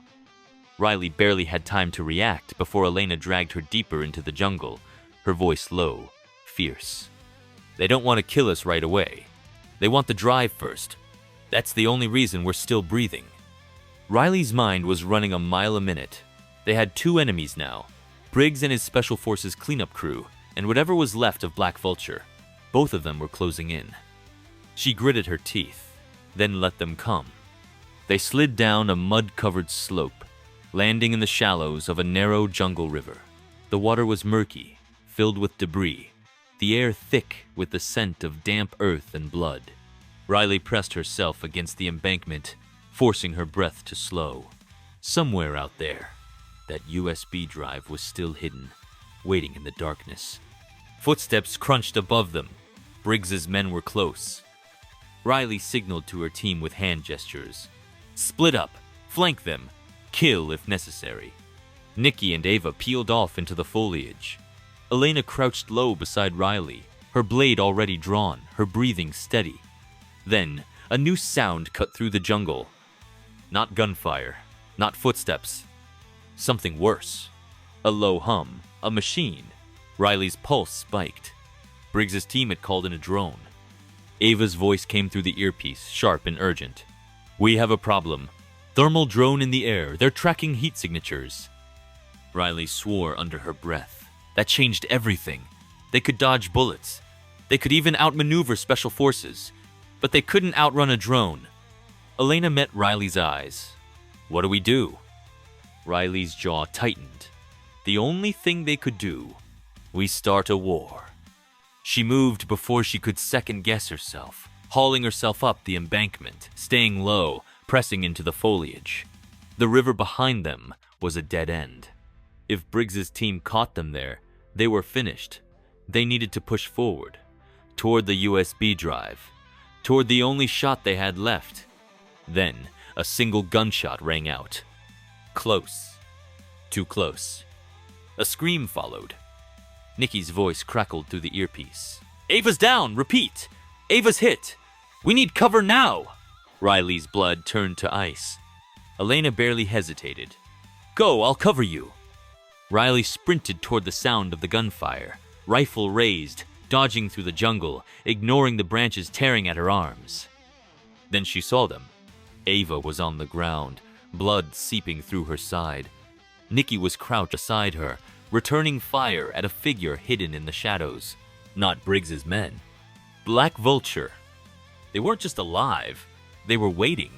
Riley barely had time to react before Elena dragged her deeper into the jungle, her voice low, fierce. They don't want to kill us right away. They want the drive first. That's the only reason we're still breathing. Riley's mind was running a mile a minute. They had two enemies now, Briggs and his Special Forces cleanup crew, and whatever was left of Black Vulture. Both of them were closing in. She gritted her teeth, then let them come. They slid down a mud-covered slope, landing in the shallows of a narrow jungle river. The water was murky, filled with debris, the air thick with the scent of damp earth and blood. Riley pressed herself against the embankment, forcing her breath to slow. Somewhere out there, that USB drive was still hidden, waiting in the darkness. Footsteps crunched above them. Briggs's men were close. Riley signaled to her team with hand gestures. Split up, flank them, kill if necessary. Nikki and Ava peeled off into the foliage. Elena crouched low beside Riley, her blade already drawn, her breathing steady. Then, a new sound cut through the jungle. Not gunfire, not footsteps. Something worse. A low hum, a machine. Riley's pulse spiked. Briggs's team had called in a drone. Ava's voice came through the earpiece, sharp and urgent. We have a problem. Thermal drone in the air. They're tracking heat signatures. Riley swore under her breath. That changed everything. They could dodge bullets. They could even outmaneuver Special Forces. But they couldn't outrun a drone. Elena met Riley's eyes. What do we do? Riley's jaw tightened. The only thing they could do. We start a war. She moved before she could second-guess herself, hauling herself up the embankment, staying low, pressing into the foliage. The river behind them was a dead end. If Briggs's team caught them there, they were finished. They needed to push forward, toward the USB drive, toward the only shot they had left. Then, a single gunshot rang out. Close. Too close. A scream followed. Nikki's voice crackled through the earpiece. Ava's down! Repeat! Ava's hit! We need cover now! Riley's blood turned to ice. Elena barely hesitated. Go, I'll cover you! Riley sprinted toward the sound of the gunfire, rifle raised, dodging through the jungle, ignoring the branches tearing at her arms. Then she saw them. Ava was on the ground, blood seeping through her side. Nikki was crouched beside her, returning fire at a figure hidden in the shadows. Not Briggs's men. Black Vulture. They weren't just alive, they were waiting.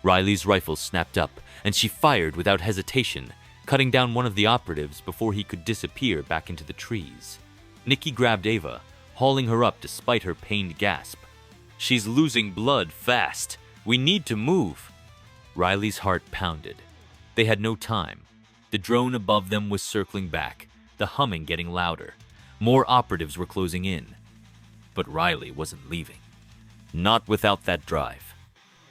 Riley's rifle snapped up, and she fired without hesitation, cutting down one of the operatives before he could disappear back into the trees. Nikki grabbed Ava, hauling her up despite her pained gasp. She's losing blood fast. We need to move. Riley's heart pounded. They had no time. The drone above them was circling back, the humming getting louder. More operatives were closing in. But Riley wasn't leaving. Not without that drive.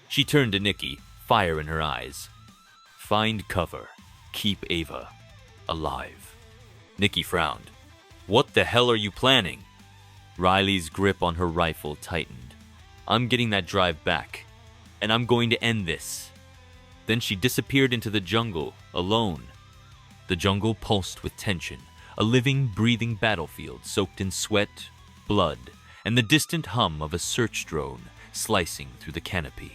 She turned to Nikki, fire in her eyes. Find cover. Keep Ava alive. Nikki frowned. What the hell are you planning? Riley's grip on her rifle tightened. I'm getting that drive back, and I'm going to end this. Then she disappeared into the jungle, alone. The jungle pulsed with tension, a living, breathing battlefield soaked in sweat, blood, and the distant hum of a search drone slicing through the canopy.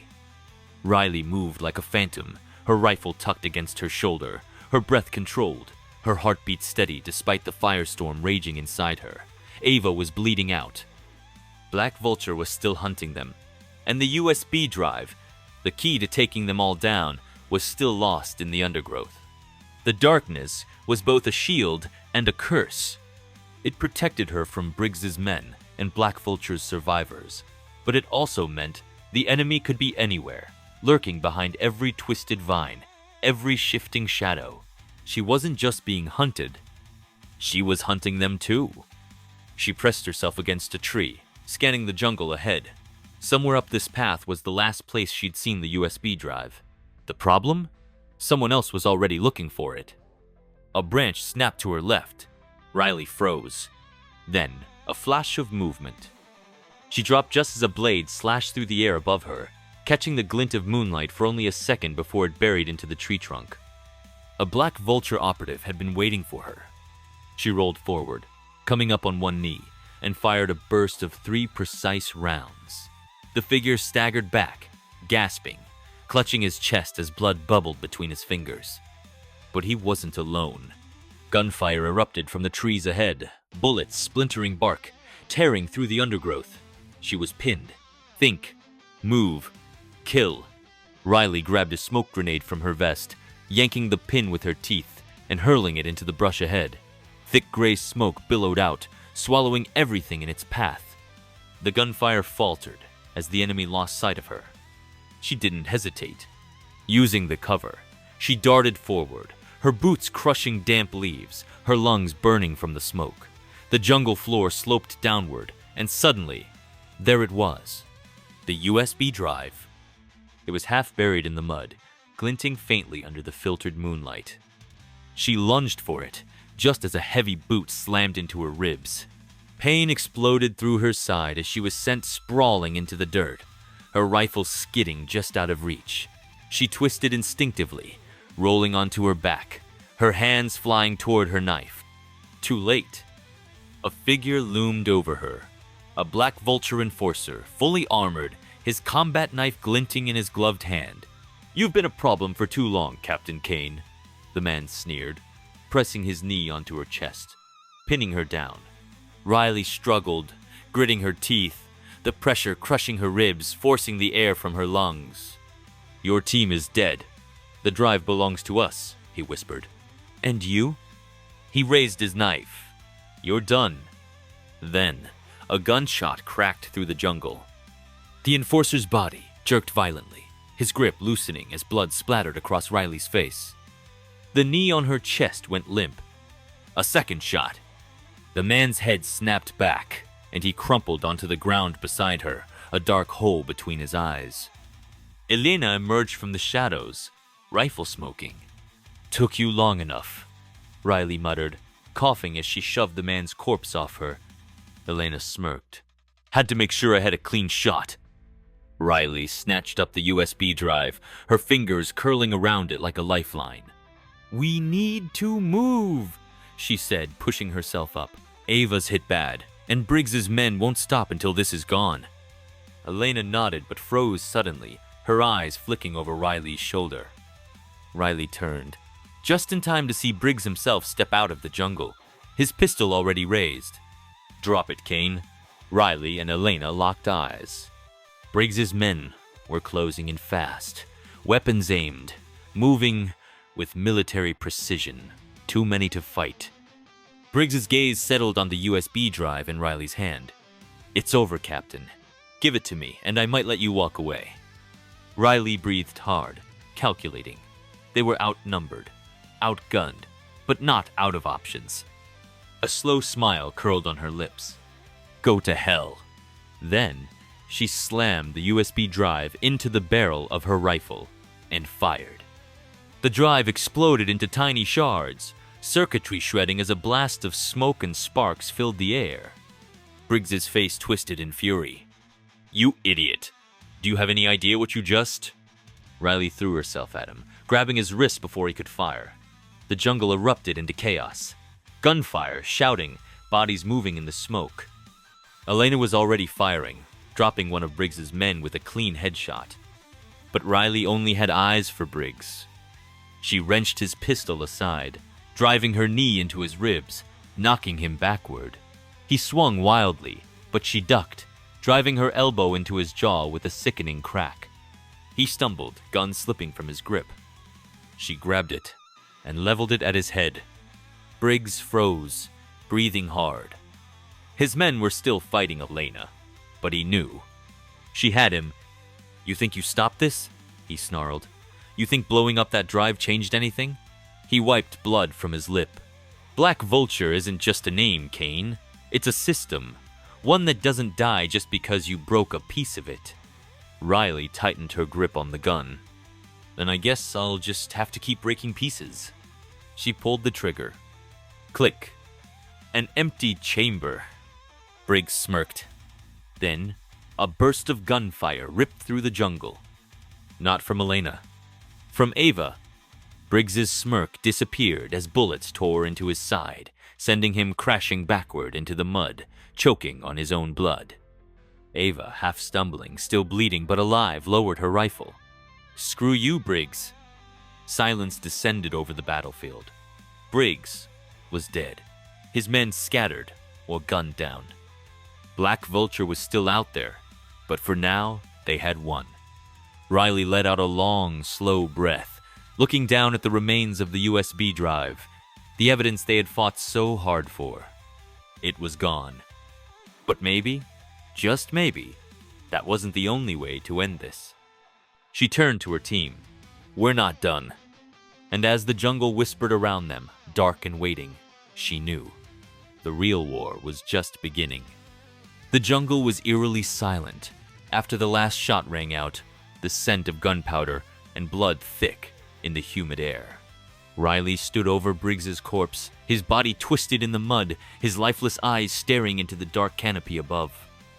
Riley moved like a phantom, her rifle tucked against her shoulder, her breath controlled, her heartbeat steady despite the firestorm raging inside her. Ava was bleeding out. Black Vulture was still hunting them, and the USB drive, the key to taking them all down, was still lost in the undergrowth. The darkness was both a shield and a curse. It protected her from Briggs's men and Black Vulture's survivors, but it also meant the enemy could be anywhere, lurking behind every twisted vine, every shifting shadow. She wasn't just being hunted, she was hunting them too. She pressed herself against a tree, scanning the jungle ahead. Somewhere up this path was the last place she'd seen the USB drive. The problem? Someone else was already looking for it. A branch snapped to her left. Riley froze. Then, a flash of movement. She dropped just as a blade slashed through the air above her, catching the glint of moonlight for only a second before it buried into the tree trunk. A Black Vulture operative had been waiting for her. She rolled forward, coming up on one knee, and fired a burst of 3 precise rounds. The figure staggered back, gasping, clutching his chest as blood bubbled between his fingers. But he wasn't alone. Gunfire erupted from the trees ahead, bullets splintering bark, tearing through the undergrowth. She was pinned. Think, move, kill. Riley grabbed a smoke grenade from her vest, yanking the pin with her teeth and hurling it into the brush ahead. Thick gray smoke billowed out, swallowing everything in its path. The gunfire faltered as the enemy lost sight of her. She didn't hesitate. Using the cover, she darted forward, her boots crushing damp leaves, her lungs burning from the smoke. The jungle floor sloped downward, and suddenly, there it was, the USB drive. It was half buried in the mud, glinting faintly under the filtered moonlight. She lunged for it, just as a heavy boot slammed into her ribs. Pain exploded through her side as she was sent sprawling into the dirt, her rifle skidding just out of reach. She twisted instinctively, rolling onto her back, her hands flying toward her knife. Too late. A figure loomed over her, a Black Vulture enforcer, fully armored, his combat knife glinting in his gloved hand. "You've been a problem for too long, Captain Kane," the man sneered, pressing his knee onto her chest, pinning her down. Riley struggled, gritting her teeth, the pressure crushing her ribs, forcing the air from her lungs. "Your team is dead. The drive belongs to us," he whispered. "And you?" He raised his knife. "You're done." Then, a gunshot cracked through the jungle. The enforcer's body jerked violently, his grip loosening as blood splattered across Riley's face. The knee on her chest went limp. A second shot. The man's head snapped back, and he crumpled onto the ground beside her, a dark hole between his eyes. Elena emerged from the shadows, rifle smoking. "Took you long enough," Riley muttered, coughing as she shoved the man's corpse off her. Elena smirked. "Had to make sure I had a clean shot." Riley snatched up the USB drive, her fingers curling around it like a lifeline. "We need to move," she said, pushing herself up. "Ava's hit bad, and Briggs's men won't stop until this is gone." Elena nodded but froze suddenly, her eyes flicking over Riley's shoulder. Riley turned, just in time to see Briggs himself step out of the jungle, his pistol already raised. "Drop it, Kane." Riley and Elena locked eyes. Briggs's men were closing in fast, weapons aimed, moving with military precision, too many to fight. Briggs's gaze settled on the USB drive in Riley's hand. "It's over, Captain. Give it to me, and I might let you walk away." Riley breathed hard, calculating. They were outnumbered, outgunned, but not out of options. A slow smile curled on her lips. "Go to hell." Then, she slammed the USB drive into the barrel of her rifle and fired. The drive exploded into tiny shards, circuitry shredding as a blast of smoke and sparks filled the air. Briggs's face twisted in fury. "You idiot! Do you have any idea what you just—" Riley threw herself at him, grabbing his wrist before he could fire. The jungle erupted into chaos. Gunfire, shouting, bodies moving in the smoke. Elena was already firing, dropping one of Briggs's men with a clean headshot. But Riley only had eyes for Briggs. She wrenched his pistol aside, driving her knee into his ribs, knocking him backward. He swung wildly, but she ducked, driving her elbow into his jaw with a sickening crack. He stumbled, gun slipping from his grip. She grabbed it and leveled it at his head. Briggs froze, breathing hard. His men were still fighting Elena, but he knew. She had him. "You think you stopped this?" he snarled. "You think blowing up that drive changed anything?" He wiped blood from his lip. Black Vulture isn't just a name, Kane. It's a system. One that doesn't die just because you broke a piece of it. Riley tightened her grip on the gun. "Then I guess I'll just have to keep breaking pieces." She pulled the trigger. Click. An empty chamber. Briggs smirked. Then, a burst of gunfire ripped through the jungle. Not from Elena. From Ava. Briggs's smirk disappeared as bullets tore into his side, sending him crashing backward into the mud, choking on his own blood. Ava, half stumbling, still bleeding but alive, lowered her rifle. "Screw you, Briggs." Silence descended over the battlefield. Briggs was dead. His men scattered or gunned down. Black Vulture was still out there, but for now, they had won. Riley let out a long, slow breath, looking down at the remains of the USB drive, the evidence they had fought so hard for. It was gone. But maybe, just maybe, that wasn't the only way to end this. She turned to her team. "We're not done." And as the jungle whispered around them, dark and waiting, she knew. The real war was just beginning. The jungle was eerily silent. After the last shot rang out, the scent of gunpowder and blood thick in the humid air. Riley stood over Briggs's corpse, his body twisted in the mud, his lifeless eyes staring into the dark canopy above.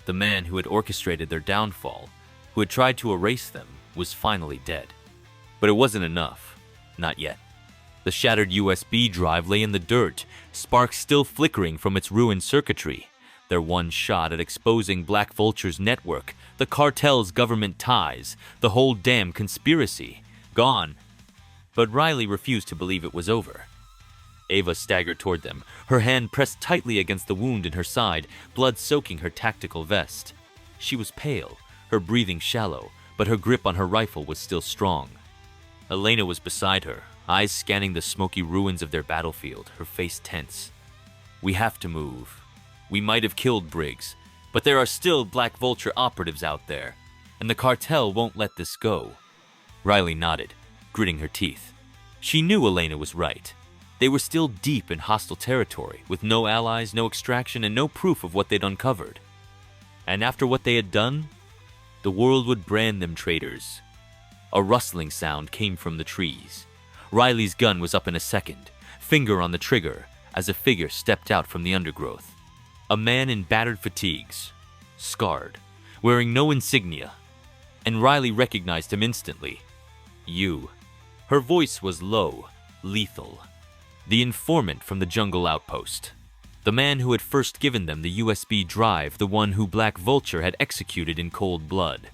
The man who had orchestrated their downfall, who had tried to erase them, was finally dead. But it wasn't enough. Not yet. The shattered USB drive lay in the dirt, sparks still flickering from its ruined circuitry. Their one shot at exposing Black Vulture's network, the cartel's government ties, the whole damn conspiracy. Gone. But Riley refused to believe it was over. Ava staggered toward them, her hand pressed tightly against the wound in her side, blood soaking her tactical vest. She was pale, her breathing shallow, but her grip on her rifle was still strong. Elena was beside her, eyes scanning the smoky ruins of their battlefield, her face tense. "We have to move. We might have killed Briggs, but there are still Black Vulture operatives out there, and the cartel won't let this go." Riley nodded, gritting her teeth. She knew Elena was right. They were still deep in hostile territory, with no allies, no extraction, and no proof of what they'd uncovered. And after what they had done, the world would brand them traitors. A rustling sound came from the trees. Riley's gun was up in a second, finger on the trigger, as a figure stepped out from the undergrowth. A man in battered fatigues, scarred, wearing no insignia, and Riley recognized him instantly. "You." Her voice was low, lethal. The informant from the jungle outpost. The man who had first given them the USB drive, the one who Black Vulture had executed in cold blood.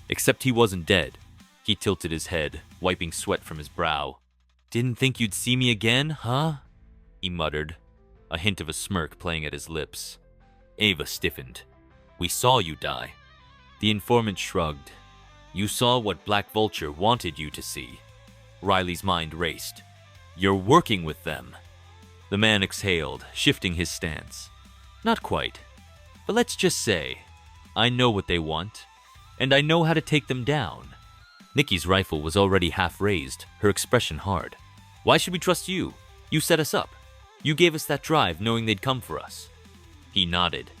Except he wasn't dead. He tilted his head, wiping sweat from his brow. "Didn't think you'd see me again, huh?" he muttered, a hint of a smirk playing at his lips. Ava stiffened. "We saw you die." The informant shrugged. "You saw what Black Vulture wanted you to see." Riley's mind raced. "You're working with them." The man exhaled, shifting his stance. "Not quite. But let's just say, I know what they want, and I know how to take them down." Nikki's rifle was already half raised, her expression hard. "Why should we trust you? You set us up. You gave us that drive knowing they'd come for us." He nodded.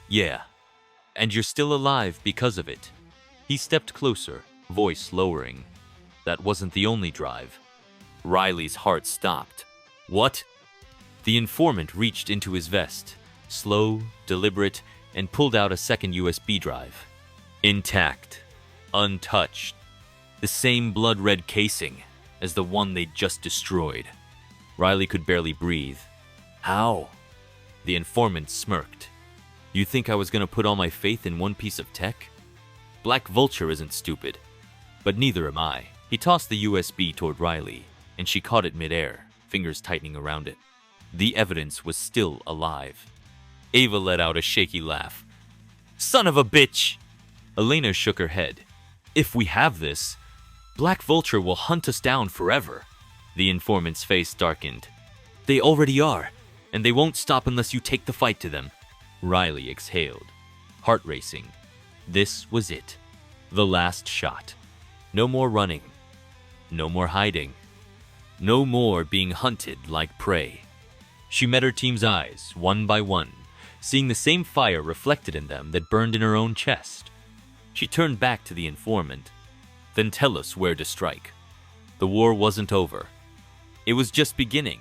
"Yeah. And you're still alive because of it." He stepped closer, voice lowering. "That wasn't the only drive." Riley's heart stopped. "What?" The informant reached into his vest, slow, deliberate, and pulled out a second USB drive. Intact. Untouched. The same blood-red casing as the one they'd just destroyed. Riley could barely breathe. "How?" The informant smirked. "You think I was going to put all my faith in one piece of tech? Black Vulture isn't stupid, but neither am I." He tossed the USB toward Riley, and she caught it midair, fingers tightening around it. The evidence was still alive. Ava let out a shaky laugh. Son of a bitch! Elena shook her head. If we have this, Black Vulture will hunt us down forever. The informant's face darkened. They already are, and they won't stop unless you take the fight to them. Riley exhaled, heart racing. This was it. The last shot. No more running. No more hiding. No more being hunted like prey. She met her team's eyes, one by one, seeing the same fire reflected in them that burned in her own chest. She turned back to the informant. Then tell us where to strike. The war wasn't over. It was just beginning.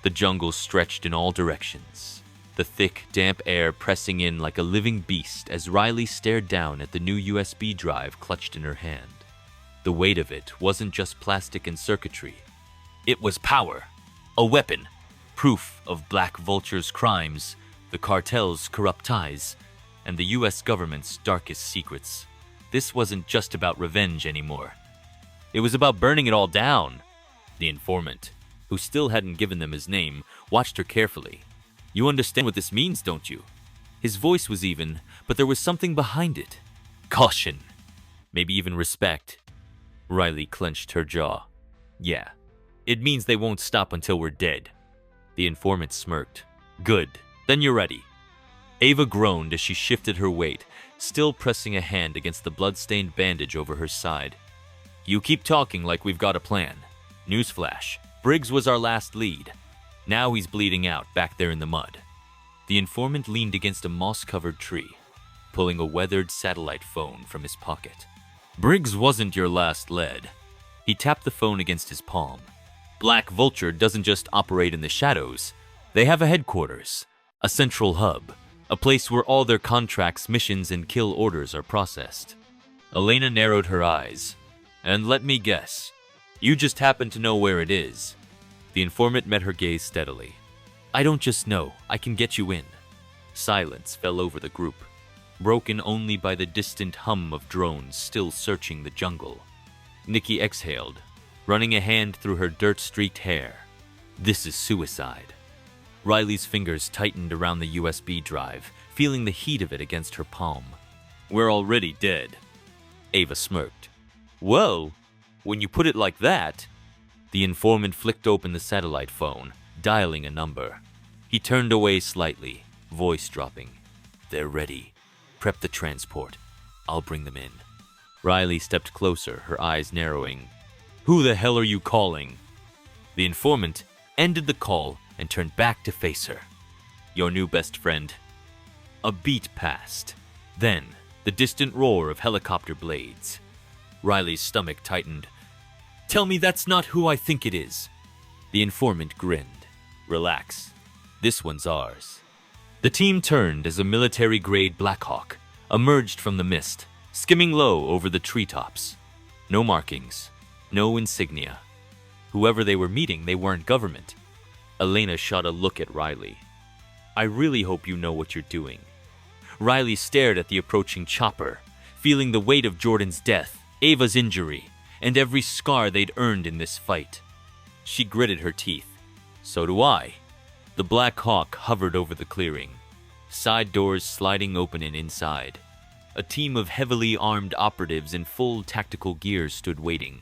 The jungle stretched in all directions, the thick, damp air pressing in like a living beast as Riley stared down at the new USB drive clutched in her hand. The weight of it wasn't just plastic and circuitry. It was power, a weapon, proof of Black Vulture's crimes, the cartel's corrupt ties, and the US government's darkest secrets. This wasn't just about revenge anymore. It was about burning it all down. The informant, who still hadn't given them his name, watched her carefully. You understand what this means, don't you? His voice was even, but there was something behind it. Caution. Maybe even respect. Riley clenched her jaw. Yeah, it means they won't stop until we're dead. The informant smirked. Good, then you're ready. Ava groaned as she shifted her weight, still pressing a hand against the blood-stained bandage over her side. You keep talking like we've got a plan. Newsflash, Briggs was our last lead. Now he's bleeding out back there in the mud. The informant leaned against a moss-covered tree, pulling a weathered satellite phone from his pocket. Briggs wasn't your last lead. He tapped the phone against his palm. Black Vulture doesn't just operate in the shadows. They have a headquarters, a central hub, a place where all their contracts, missions, and kill orders are processed. Elena narrowed her eyes. And let me guess, you just happen to know where it is. The informant met her gaze steadily. I don't just know, I can get you in. Silence fell over the group, broken only by the distant hum of drones still searching the jungle. Nikki exhaled, running a hand through her dirt-streaked hair. This is suicide. Riley's fingers tightened around the USB drive, feeling the heat of it against her palm. We're already dead. Ava smirked. Well, when you put it like that. The informant flicked open the satellite phone, dialing a number. He turned away slightly, voice dropping. They're ready. Prep the transport. I'll bring them in. Riley stepped closer, her eyes narrowing. Who the hell are you calling? The informant ended the call and turned back to face her. Your new best friend. A beat passed. Then, the distant roar of helicopter blades. Riley's stomach tightened. Tell me that's not who I think it is. The informant grinned. Relax. This one's ours. The team turned as a military-grade Blackhawk emerged from the mist, skimming low over the treetops. No markings, no insignia. Whoever they were meeting, they weren't government. Elena shot a look at Riley. I really hope you know what you're doing. Riley stared at the approaching chopper, feeling the weight of Jordan's death, Ava's injury, and every scar they'd earned in this fight. She gritted her teeth. So do I. The Black Hawk hovered over the clearing, side doors sliding open and inside. A team of heavily armed operatives in full tactical gear stood waiting.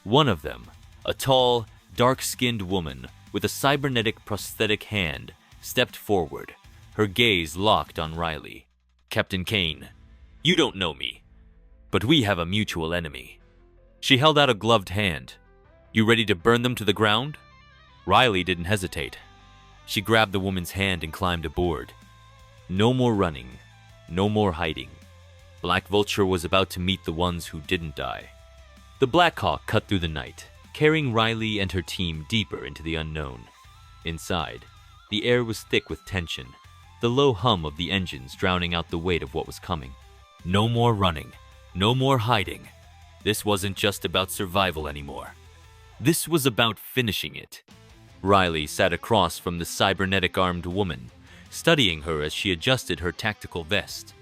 One of them, a tall, dark-skinned woman with a cybernetic prosthetic hand, stepped forward, her gaze locked on Riley. Captain Kane, you don't know me, but we have a mutual enemy. She held out a gloved hand. You ready to burn them to the ground? Riley didn't hesitate. She grabbed the woman's hand and climbed aboard. No more running, no more hiding. Black Vulture was about to meet the ones who didn't die. The Black Hawk cut through the night, carrying Riley and her team deeper into the unknown. Inside, the air was thick with tension, the low hum of the engines drowning out the weight of what was coming. No more running, no more hiding. This wasn't just about survival anymore. This was about finishing it. Riley sat across from the cybernetic-armed woman, studying her as she adjusted her tactical vest.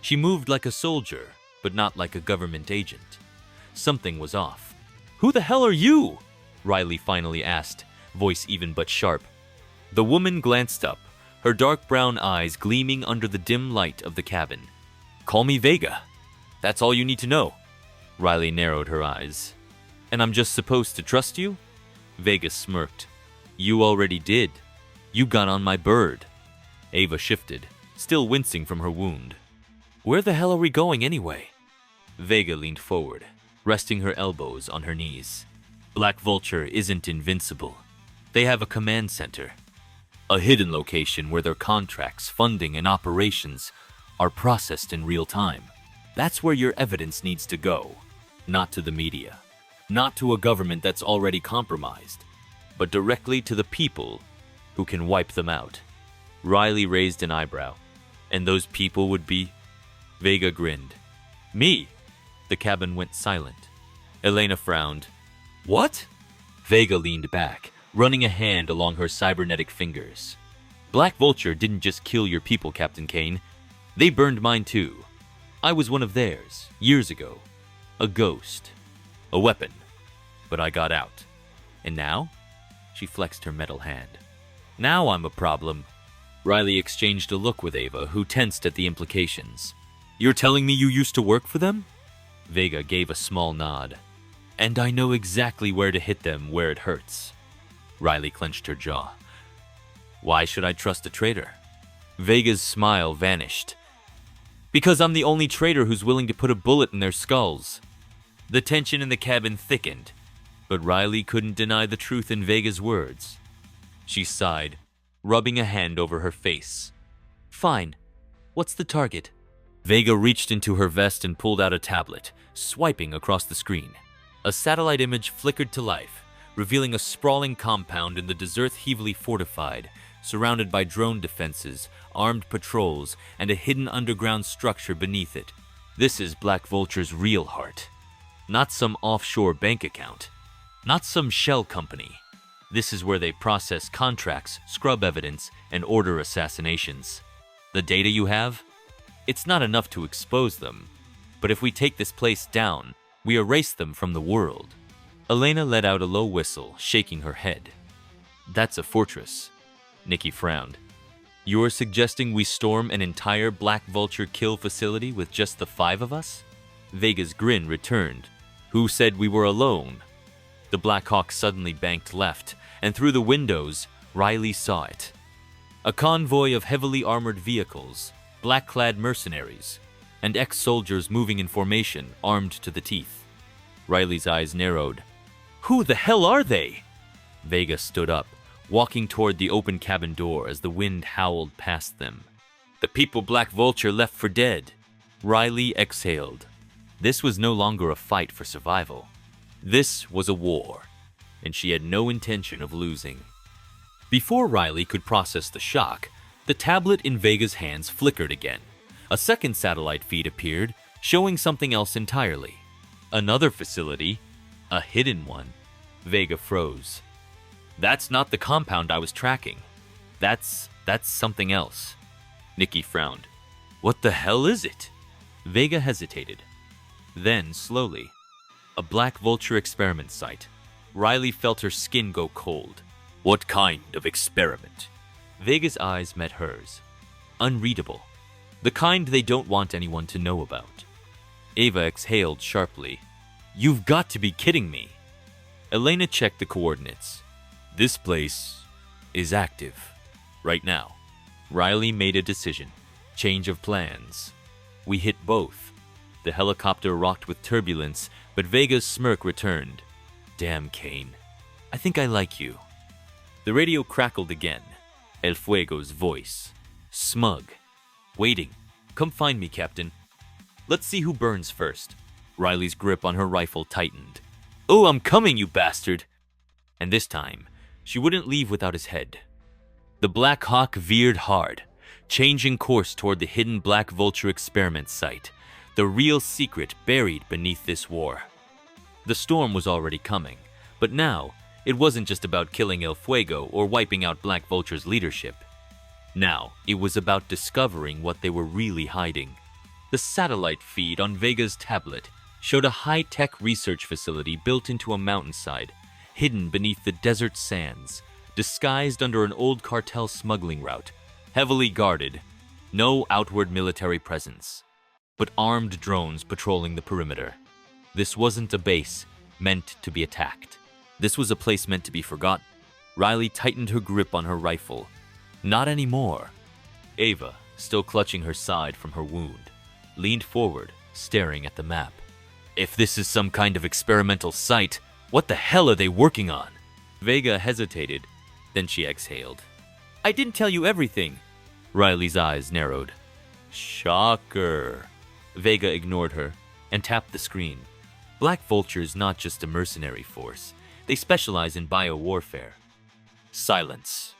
She moved like a soldier, but not like a government agent. Something was off. Who the hell are you? Riley finally asked, voice even but sharp. The woman glanced up, her dark brown eyes gleaming under the dim light of the cabin. Call me Vega. That's all you need to know. Riley narrowed her eyes. And I'm just supposed to trust you? Vega smirked. You already did. You got on my bird. Ava shifted, still wincing from her wound. Where the hell are we going anyway? Vega leaned forward, resting her elbows on her knees. Black Vulture isn't invincible. They have a command center. A hidden location where their contracts, funding, and operations are processed in real time. That's where your evidence needs to go. Not to the media. Not to a government that's already compromised. But directly to the people who can wipe them out. Riley raised an eyebrow. And those people would be? Vega grinned. Me? The cabin went silent. Elena frowned. What? Vega leaned back, running a hand along her cybernetic fingers. Black Vulture didn't just kill your people, Captain Kane. They burned mine too. I was one of theirs, years ago. A ghost. A weapon. But I got out. And now? She flexed her metal hand. Now I'm a problem. Riley exchanged a look with Ava, who tensed at the implications. You're telling me you used to work for them? Vega gave a small nod. And I know exactly where to hit them where it hurts. Riley clenched her jaw. Why should I trust a traitor? Vega's smile vanished. Because I'm the only traitor who's willing to put a bullet in their skulls. The tension in the cabin thickened, but Riley couldn't deny the truth in Vega's words. She sighed, rubbing a hand over her face. Fine. What's the target? Vega reached into her vest and pulled out a tablet, swiping across the screen. A satellite image flickered to life, revealing a sprawling compound in the desert heavily fortified, surrounded by drone defenses, armed patrols, and a hidden underground structure beneath it. This is Black Vulture's real heart. Not some offshore bank account. Not some shell company. This is where they process contracts, scrub evidence, and order assassinations. The data you have? It's not enough to expose them. But if we take this place down, we erase them from the world. Elena let out a low whistle, shaking her head. That's a fortress. Nikki frowned. You're suggesting we storm an entire Black Vulture kill facility with just the 5 of us? Vega's grin returned. Who said we were alone? The Black Hawk suddenly banked left, and through the windows, Riley saw it. A convoy of heavily armored vehicles, black-clad mercenaries, and ex-soldiers moving in formation, armed to the teeth. Riley's eyes narrowed. Who the hell are they? Vega stood up, walking toward the open cabin door as the wind howled past them. The people Black Vulture left for dead. Riley exhaled. This was no longer a fight for survival. This was a war, and she had no intention of losing. Before Riley could process the shock, the tablet in Vega's hands flickered again. A second satellite feed appeared, showing something else entirely. Another facility, a hidden one. Vega froze. That's not the compound I was tracking. That's something else. Nikki frowned. What the hell is it? Vega hesitated. Then, slowly, a Black Vulture experiment site. Riley felt her skin go cold. What kind of experiment? Vega's eyes met hers. Unreadable. The kind they don't want anyone to know about. Ava exhaled sharply. You've got to be kidding me. Elena checked the coordinates. This place is active. Right now. Riley made a decision. Change of plans. We hit both. The helicopter rocked with turbulence, but Vega's smirk returned. Damn, Kane. I think I like you. The radio crackled again. El Fuego's voice. Smug. Waiting. Come find me, Captain. Let's see who burns first. Riley's grip on her rifle tightened. Oh, I'm coming, you bastard! And this time, she wouldn't leave without his head. The Black Hawk veered hard, changing course toward the hidden Black Vulture experiment site, the real secret buried beneath this war. The storm was already coming, but now, it wasn't just about killing El Fuego or wiping out Black Vulture's leadership. Now, it was about discovering what they were really hiding. The satellite feed on Vega's tablet showed a high-tech research facility built into a mountainside, hidden beneath the desert sands, disguised under an old cartel smuggling route, heavily guarded, no outward military presence. but armed drones patrolling the perimeter. This wasn't a base meant to be attacked. This was a place meant to be forgotten. Riley tightened her grip on her rifle. Not anymore. Ava, still clutching her side from her wound, leaned forward, staring at the map. If this is some kind of experimental site, what the hell are they working on? Vega hesitated, then she exhaled. I didn't tell you everything. Riley's eyes narrowed. Shocker. Vega ignored her and tapped the screen. Black Vulture's not just a mercenary force. They specialize in biowarfare. Silence.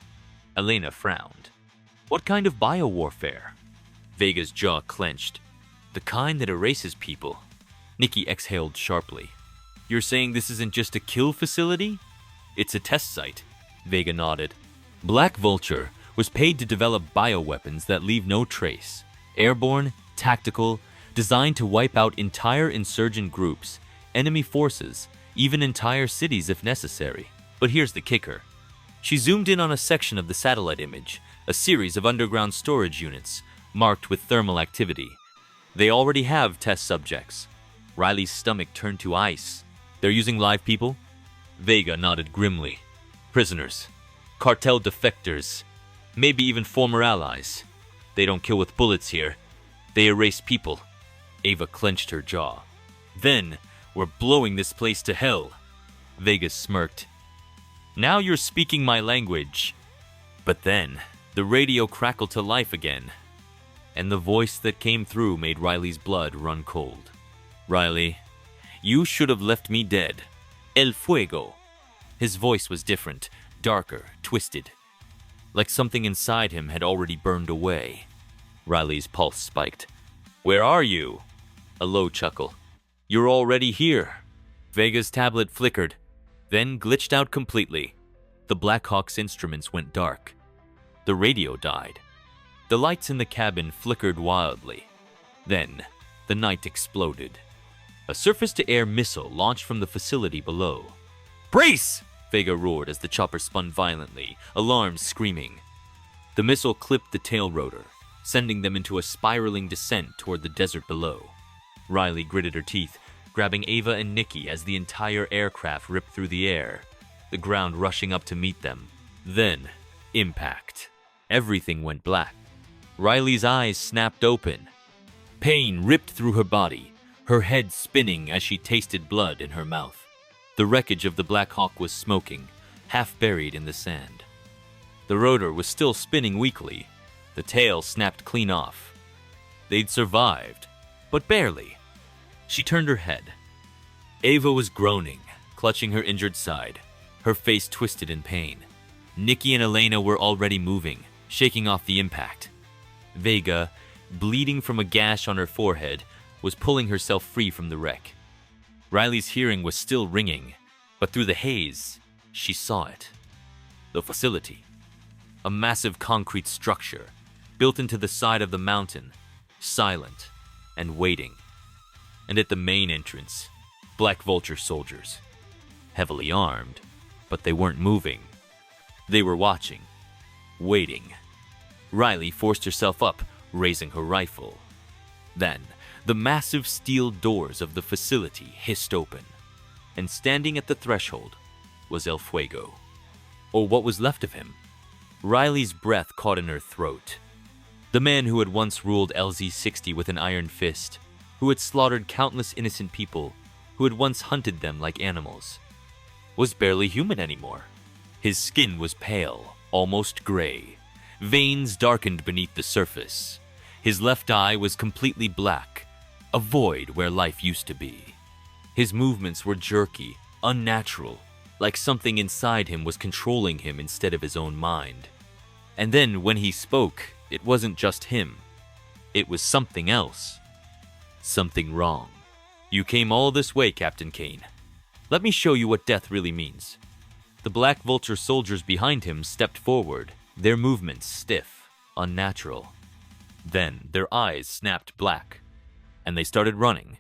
Elena frowned. What kind of biowarfare? Vega's jaw clenched. The kind that erases people. Nikki exhaled sharply. You're saying this isn't just a kill facility? It's a test site. Vega nodded. Black Vulture was paid to develop bioweapons that leave no trace. Airborne, tactical, designed to wipe out entire insurgent groups, enemy forces, even entire cities if necessary. But here's the kicker. She zoomed in on a section of the satellite image, a series of underground storage units, marked with thermal activity. They already have test subjects. Riley's stomach turned to ice. They're using live people? Vega nodded grimly. Prisoners. Cartel defectors. Maybe even former allies. They don't kill with bullets here. They erase people. Ava clenched her jaw. Then, we're blowing this place to hell. Vega smirked. Now you're speaking my language. But then, the radio crackled to life again. And the voice that came through made Riley's blood run cold. Riley, you should have left me dead. El fuego. His voice was different, darker, twisted. Like something inside him had already burned away. Riley's pulse spiked. Where are you? A low chuckle. You're already here. Vega's tablet flickered, then glitched out completely. The Black Hawk's instruments went dark. The radio died. The lights in the cabin flickered wildly. Then, the night exploded. A surface-to-air missile launched from the facility below. Brace! Vega roared as the chopper spun violently, alarms screaming. The missile clipped the tail rotor, sending them into a spiraling descent toward the desert below. Riley gritted her teeth, grabbing Ava and Nikki as the entire aircraft ripped through the air, the ground rushing up to meet them. Then, impact. Everything went black. Riley's eyes snapped open. Pain ripped through her body, her head spinning as she tasted blood in her mouth. The wreckage of the Black Hawk was smoking, half buried in the sand. The rotor was still spinning weakly. The tail snapped clean off. They'd survived, but barely. She turned her head. Ava was groaning, clutching her injured side, her face twisted in pain. Nikki and Elena were already moving, shaking off the impact. Vega, bleeding from a gash on her forehead, was pulling herself free from the wreck. Riley's hearing was still ringing, but through the haze, she saw it. The facility. A massive concrete structure, built into the side of the mountain, silent and waiting. And at the main entrance, Black Vulture soldiers. Heavily armed, but they weren't moving. They were watching, waiting. Riley forced herself up, raising her rifle. Then, the massive steel doors of the facility hissed open, and standing at the threshold was El Fuego. Or what was left of him. Riley's breath caught in her throat. The man who had once ruled LZ-60 with an iron fist, who had slaughtered countless innocent people, who had once hunted them like animals, was barely human anymore. His skin was pale, almost gray. Veins darkened beneath the surface. His left eye was completely black, a void where life used to be. His movements were jerky, unnatural, like something inside him was controlling him instead of his own mind. And then when he spoke, it wasn't just him. It was something else. Something wrong. You came all this way, Captain Kane. Let me show you what death really means. The Black Vulture soldiers behind him stepped forward, their movements stiff, unnatural. Then their eyes snapped black, and they started running,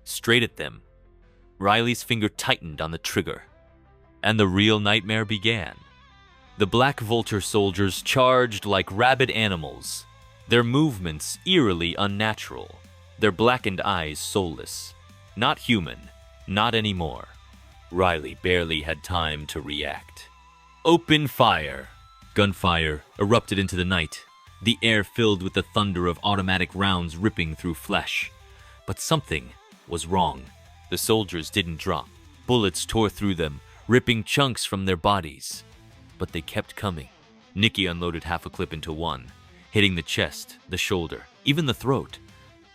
straight at them. Riley's finger tightened on the trigger, and the real nightmare began. The Black Vulture soldiers charged like rabid animals, their movements eerily unnatural. their blackened eyes soulless. Not human, not anymore. Riley barely had time to react. Open fire! Gunfire erupted into the night, the air filled with the thunder of automatic rounds ripping through flesh. But something was wrong. The soldiers didn't drop. Bullets tore through them, ripping chunks from their bodies. But they kept coming. Nikki unloaded half a clip into one, hitting the chest, the shoulder, even the throat.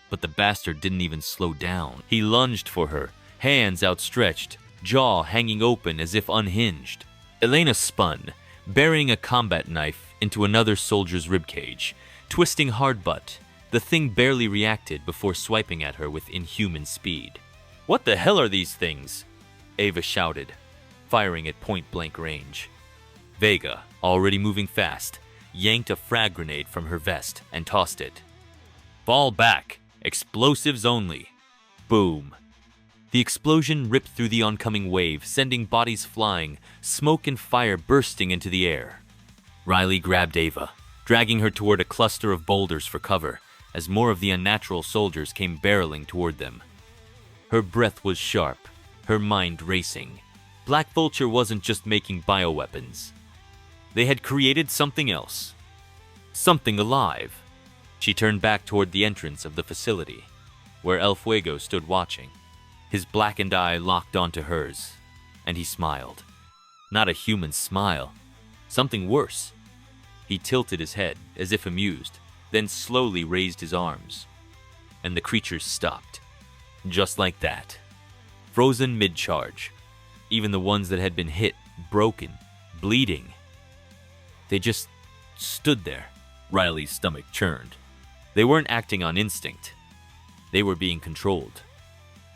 But the bastard didn't even slow down. He lunged for her, hands outstretched, jaw hanging open as if unhinged. Elena spun, burying a combat knife into another soldier's ribcage, twisting hard butt. The thing barely reacted before swiping at her with inhuman speed. "What the hell are these things?" Ava shouted, firing at point-blank range. Vega, already moving fast, yanked a frag grenade from her vest and tossed it. "Fall back! Explosives only!" Boom. The explosion ripped through the oncoming wave, sending bodies flying, smoke and fire bursting into the air. Riley grabbed Ava, dragging her toward a cluster of boulders for cover, as more of the unnatural soldiers came barreling toward them. Her breath was sharp, her mind racing. Black Vulture wasn't just making bioweapons. They had created something else. Something alive. She turned back toward the entrance of the facility, where El Fuego stood watching. His blackened eye locked onto hers, and he smiled. Not a human smile. Something worse. He tilted his head, as if amused, then slowly raised his arms. And the creatures stopped. Just like that. Frozen mid-charge. Even the ones that had been hit, broken, bleeding. They just stood there. Riley's stomach churned. They weren't acting on instinct. They were being controlled.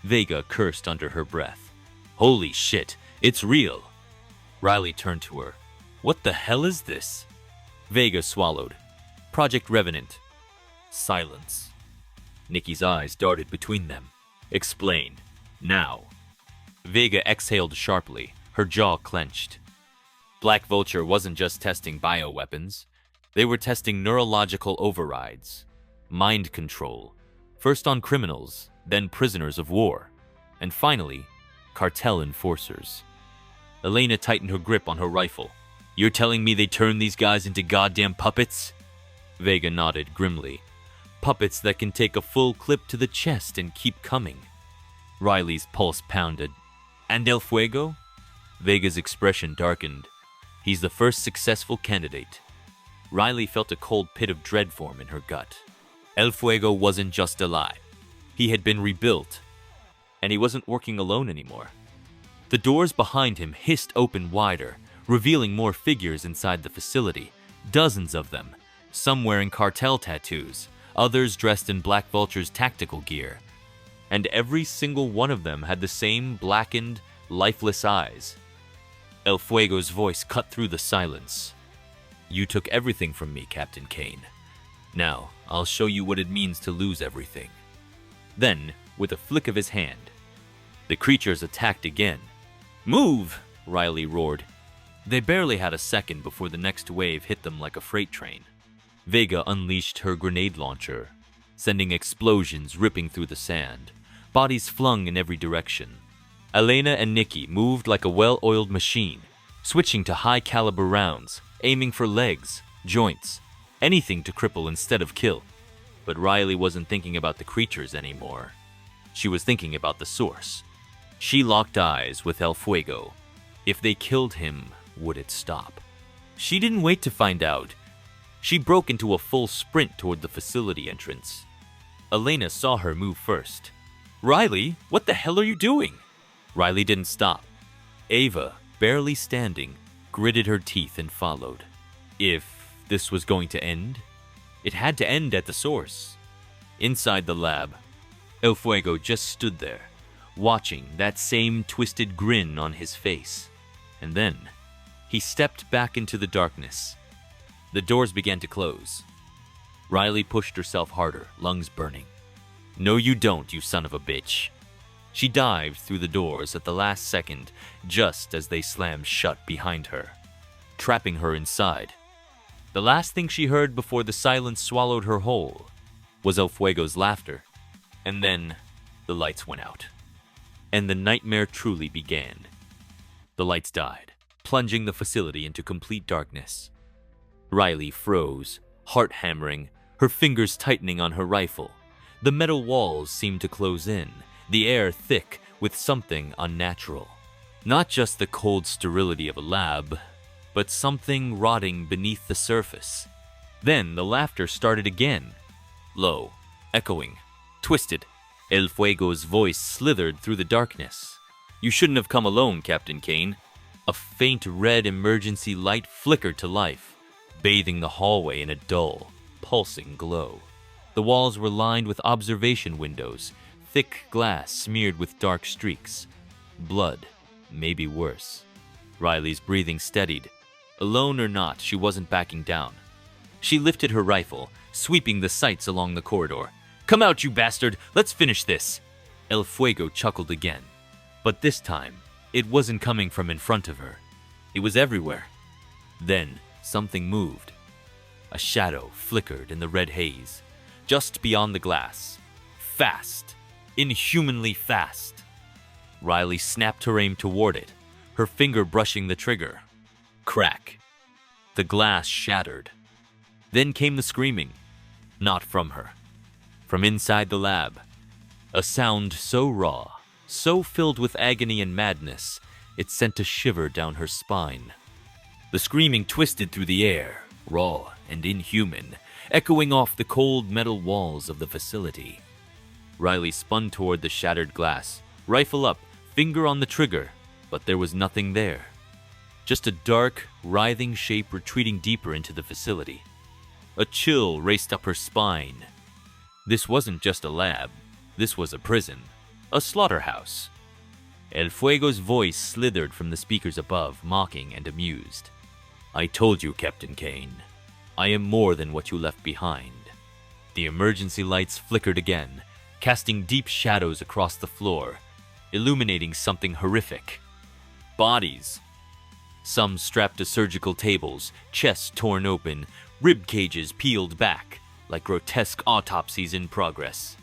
Vega cursed under her breath. "Holy shit, it's real!" Riley turned to her. "What the hell is this?" Vega swallowed. "Project Revenant." Silence. Nikki's eyes darted between them. "Explain. Now." Vega exhaled sharply, her jaw clenched. Black Vulture wasn't just testing bioweapons. They were testing neurological overrides, mind control, first on criminals, then prisoners of war, and finally, cartel enforcers. Elena tightened her grip on her rifle. "You're telling me they turned these guys into goddamn puppets?" Vega nodded grimly. "Puppets that can take a full clip to the chest and keep coming." Riley's pulse pounded. "And El Fuego?" Vega's expression darkened. "He's the first successful candidate." Riley felt a cold pit of dread form in her gut. El Fuego wasn't just alive. He had been rebuilt, and he wasn't working alone anymore. The doors behind him hissed open wider, revealing more figures inside the facility, dozens of them, some wearing cartel tattoos, others dressed in Black Vulture's tactical gear. And every single one of them had the same blackened, lifeless eyes. El Fuego's voice cut through the silence. "You took everything from me, Captain Kane. Now, I'll show you what it means to lose everything." Then, with a flick of his hand, the creatures attacked again. "Move!" Riley roared. They barely had a second before the next wave hit them like a freight train. Vega unleashed her grenade launcher, sending explosions ripping through the sand, bodies flung in every direction. Elena and Nikki moved like a well-oiled machine, switching to high-caliber rounds, aiming for legs, joints, anything to cripple instead of kill. But Riley wasn't thinking about the creatures anymore. She was thinking about the source. She locked eyes with El Fuego. If they killed him, would it stop? She didn't wait to find out. She broke into a full sprint toward the facility entrance. Elena saw her move first. "Riley, what the hell are you doing?" Riley didn't stop. Ava, barely standing, gritted her teeth and followed. If this was going to end, it had to end at the source. Inside the lab, El Fuego just stood there, watching, that same twisted grin on his face. And then, he stepped back into the darkness. The doors began to close. Riley pushed herself harder, lungs burning. "No you don't, you son of a bitch." She dived through the doors at the last second, just as they slammed shut behind her, trapping her inside. The last thing she heard before the silence swallowed her whole was El Fuego's laughter. And then the lights went out. And the nightmare truly began. The lights died, plunging the facility into complete darkness. Riley froze, heart hammering, her fingers tightening on her rifle. The metal walls seemed to close in, the air thick with something unnatural. Not just the cold sterility of a lab, but something rotting beneath the surface. Then the laughter started again. Low, echoing, twisted. El Fuego's voice slithered through the darkness. "You shouldn't have come alone, Captain Kane." A faint red emergency light flickered to life, bathing the hallway in a dull, pulsing glow. The walls were lined with observation windows, thick glass smeared with dark streaks. Blood, maybe worse. Riley's breathing steadied. Alone or not, she wasn't backing down. She lifted her rifle, sweeping the sights along the corridor. "Come out, you bastard! Let's finish this!" El Fuego chuckled again. But this time, it wasn't coming from in front of her. It was everywhere. Then, something moved. A shadow flickered in the red haze, just beyond the glass. Fast. Inhumanly fast. Riley snapped her aim toward it, her finger brushing the trigger. Crack. The glass shattered. Then came the screaming. Not from her. From inside the lab. A sound so raw, so filled with agony and madness, it sent a shiver down her spine. The screaming twisted through the air, raw and inhuman, echoing off the cold metal walls of the facility. Riley spun toward the shattered glass, rifle up, finger on the trigger, but there was nothing there. Just a dark, writhing shape retreating deeper into the facility. A chill raced up her spine. This wasn't just a lab. This was a prison. A slaughterhouse. El Fuego's voice slithered from the speakers above, mocking and amused. "I told you, Captain Kane. I am more than what you left behind." The emergency lights flickered again, casting deep shadows across the floor, illuminating something horrific. Bodies. Some strapped to surgical tables, chests torn open, rib cages peeled back, like grotesque autopsies in progress.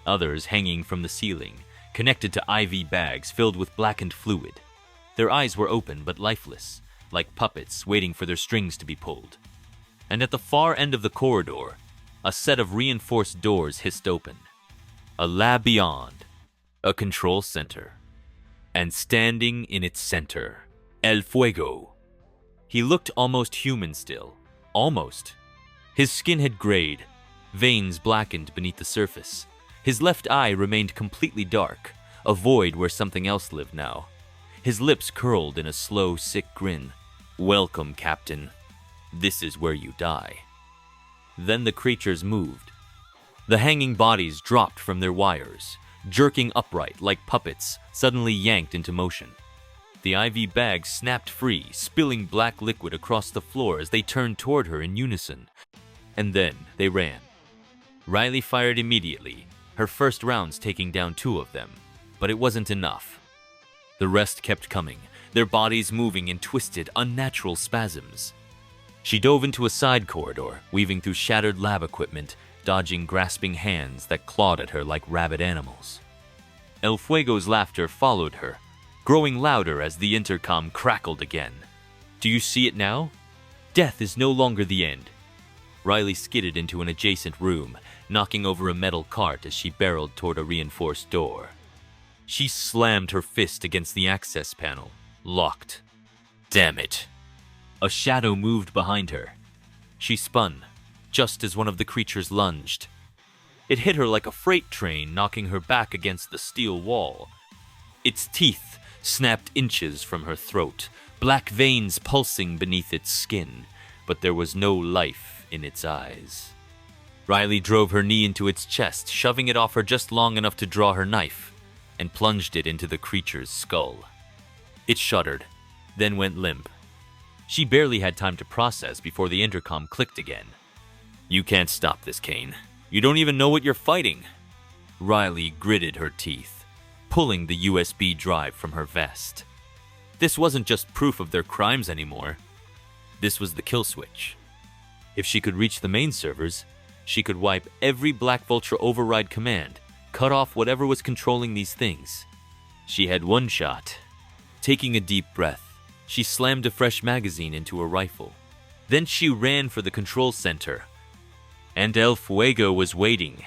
Others hanging from the ceiling, connected to IV bags filled with blackened fluid. Their eyes were open but lifeless, like puppets waiting for their strings to be pulled. And at the far end of the corridor, a set of reinforced doors hissed open. A lab beyond, a control center. And standing in its center, El Fuego. He looked almost human still. Almost. His skin had grayed, veins blackened beneath the surface. His left eye remained completely dark, a void where something else lived now. His lips curled in a slow, sick grin. "Welcome, Captain. This is where you die." Then the creatures moved. The hanging bodies dropped from their wires, jerking upright like puppets suddenly yanked into motion. The IV bags snapped free, spilling black liquid across the floor as they turned toward her in unison. And then they ran. Riley fired immediately, her first rounds taking down 2 of them. But it wasn't enough. The rest kept coming, their bodies moving in twisted, unnatural spasms. She dove into a side corridor, weaving through shattered lab equipment, dodging grasping hands that clawed at her like rabid animals. El Fuego's laughter followed her, growing louder as the intercom crackled again. "Do you see it now? Death is no longer the end." Riley skidded into an adjacent room, knocking over a metal cart as she barreled toward a reinforced door. She slammed her fist against the access panel, locked. Damn it. A shadow moved behind her. She spun, just as one of the creatures lunged. It hit her like a freight train, knocking her back against the steel wall. Its teeth snapped inches from her throat, black veins pulsing beneath its skin, but there was no life in its eyes. Riley drove her knee into its chest, shoving it off her just long enough to draw her knife, and plunged it into the creature's skull. It shuddered, then went limp. She barely had time to process before the intercom clicked again. "You can't stop this, Kane. You don't even know what you're fighting." Riley gritted her teeth, pulling the USB drive from her vest. This wasn't just proof of their crimes anymore. This was the kill switch. If she could reach the main servers, she could wipe every Black Vulture override command, cut off whatever was controlling these things. She had one shot. Taking a deep breath, she slammed a fresh magazine into her rifle. Then she ran for the control center. And El Fuego was waiting.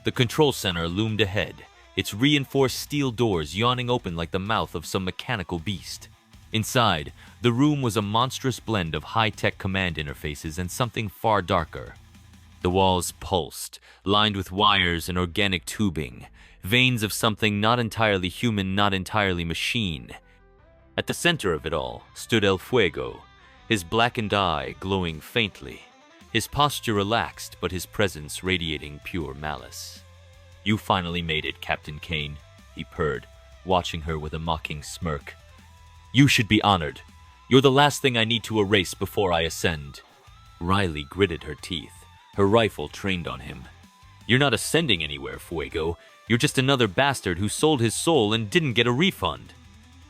The control center loomed ahead, its reinforced steel doors yawning open like the mouth of some mechanical beast. Inside, the room was a monstrous blend of high-tech command interfaces and something far darker. The walls pulsed, lined with wires and organic tubing, veins of something not entirely human, not entirely machine. At the center of it all stood El Fuego, his blackened eye glowing faintly, his posture relaxed but his presence radiating pure malice. "You finally made it, Captain Kane," he purred, watching her with a mocking smirk. "You should be honored. You're the last thing I need to erase before I ascend." Riley gritted her teeth, her rifle trained on him. "You're not ascending anywhere, Fuego. You're just another bastard who sold his soul and didn't get a refund."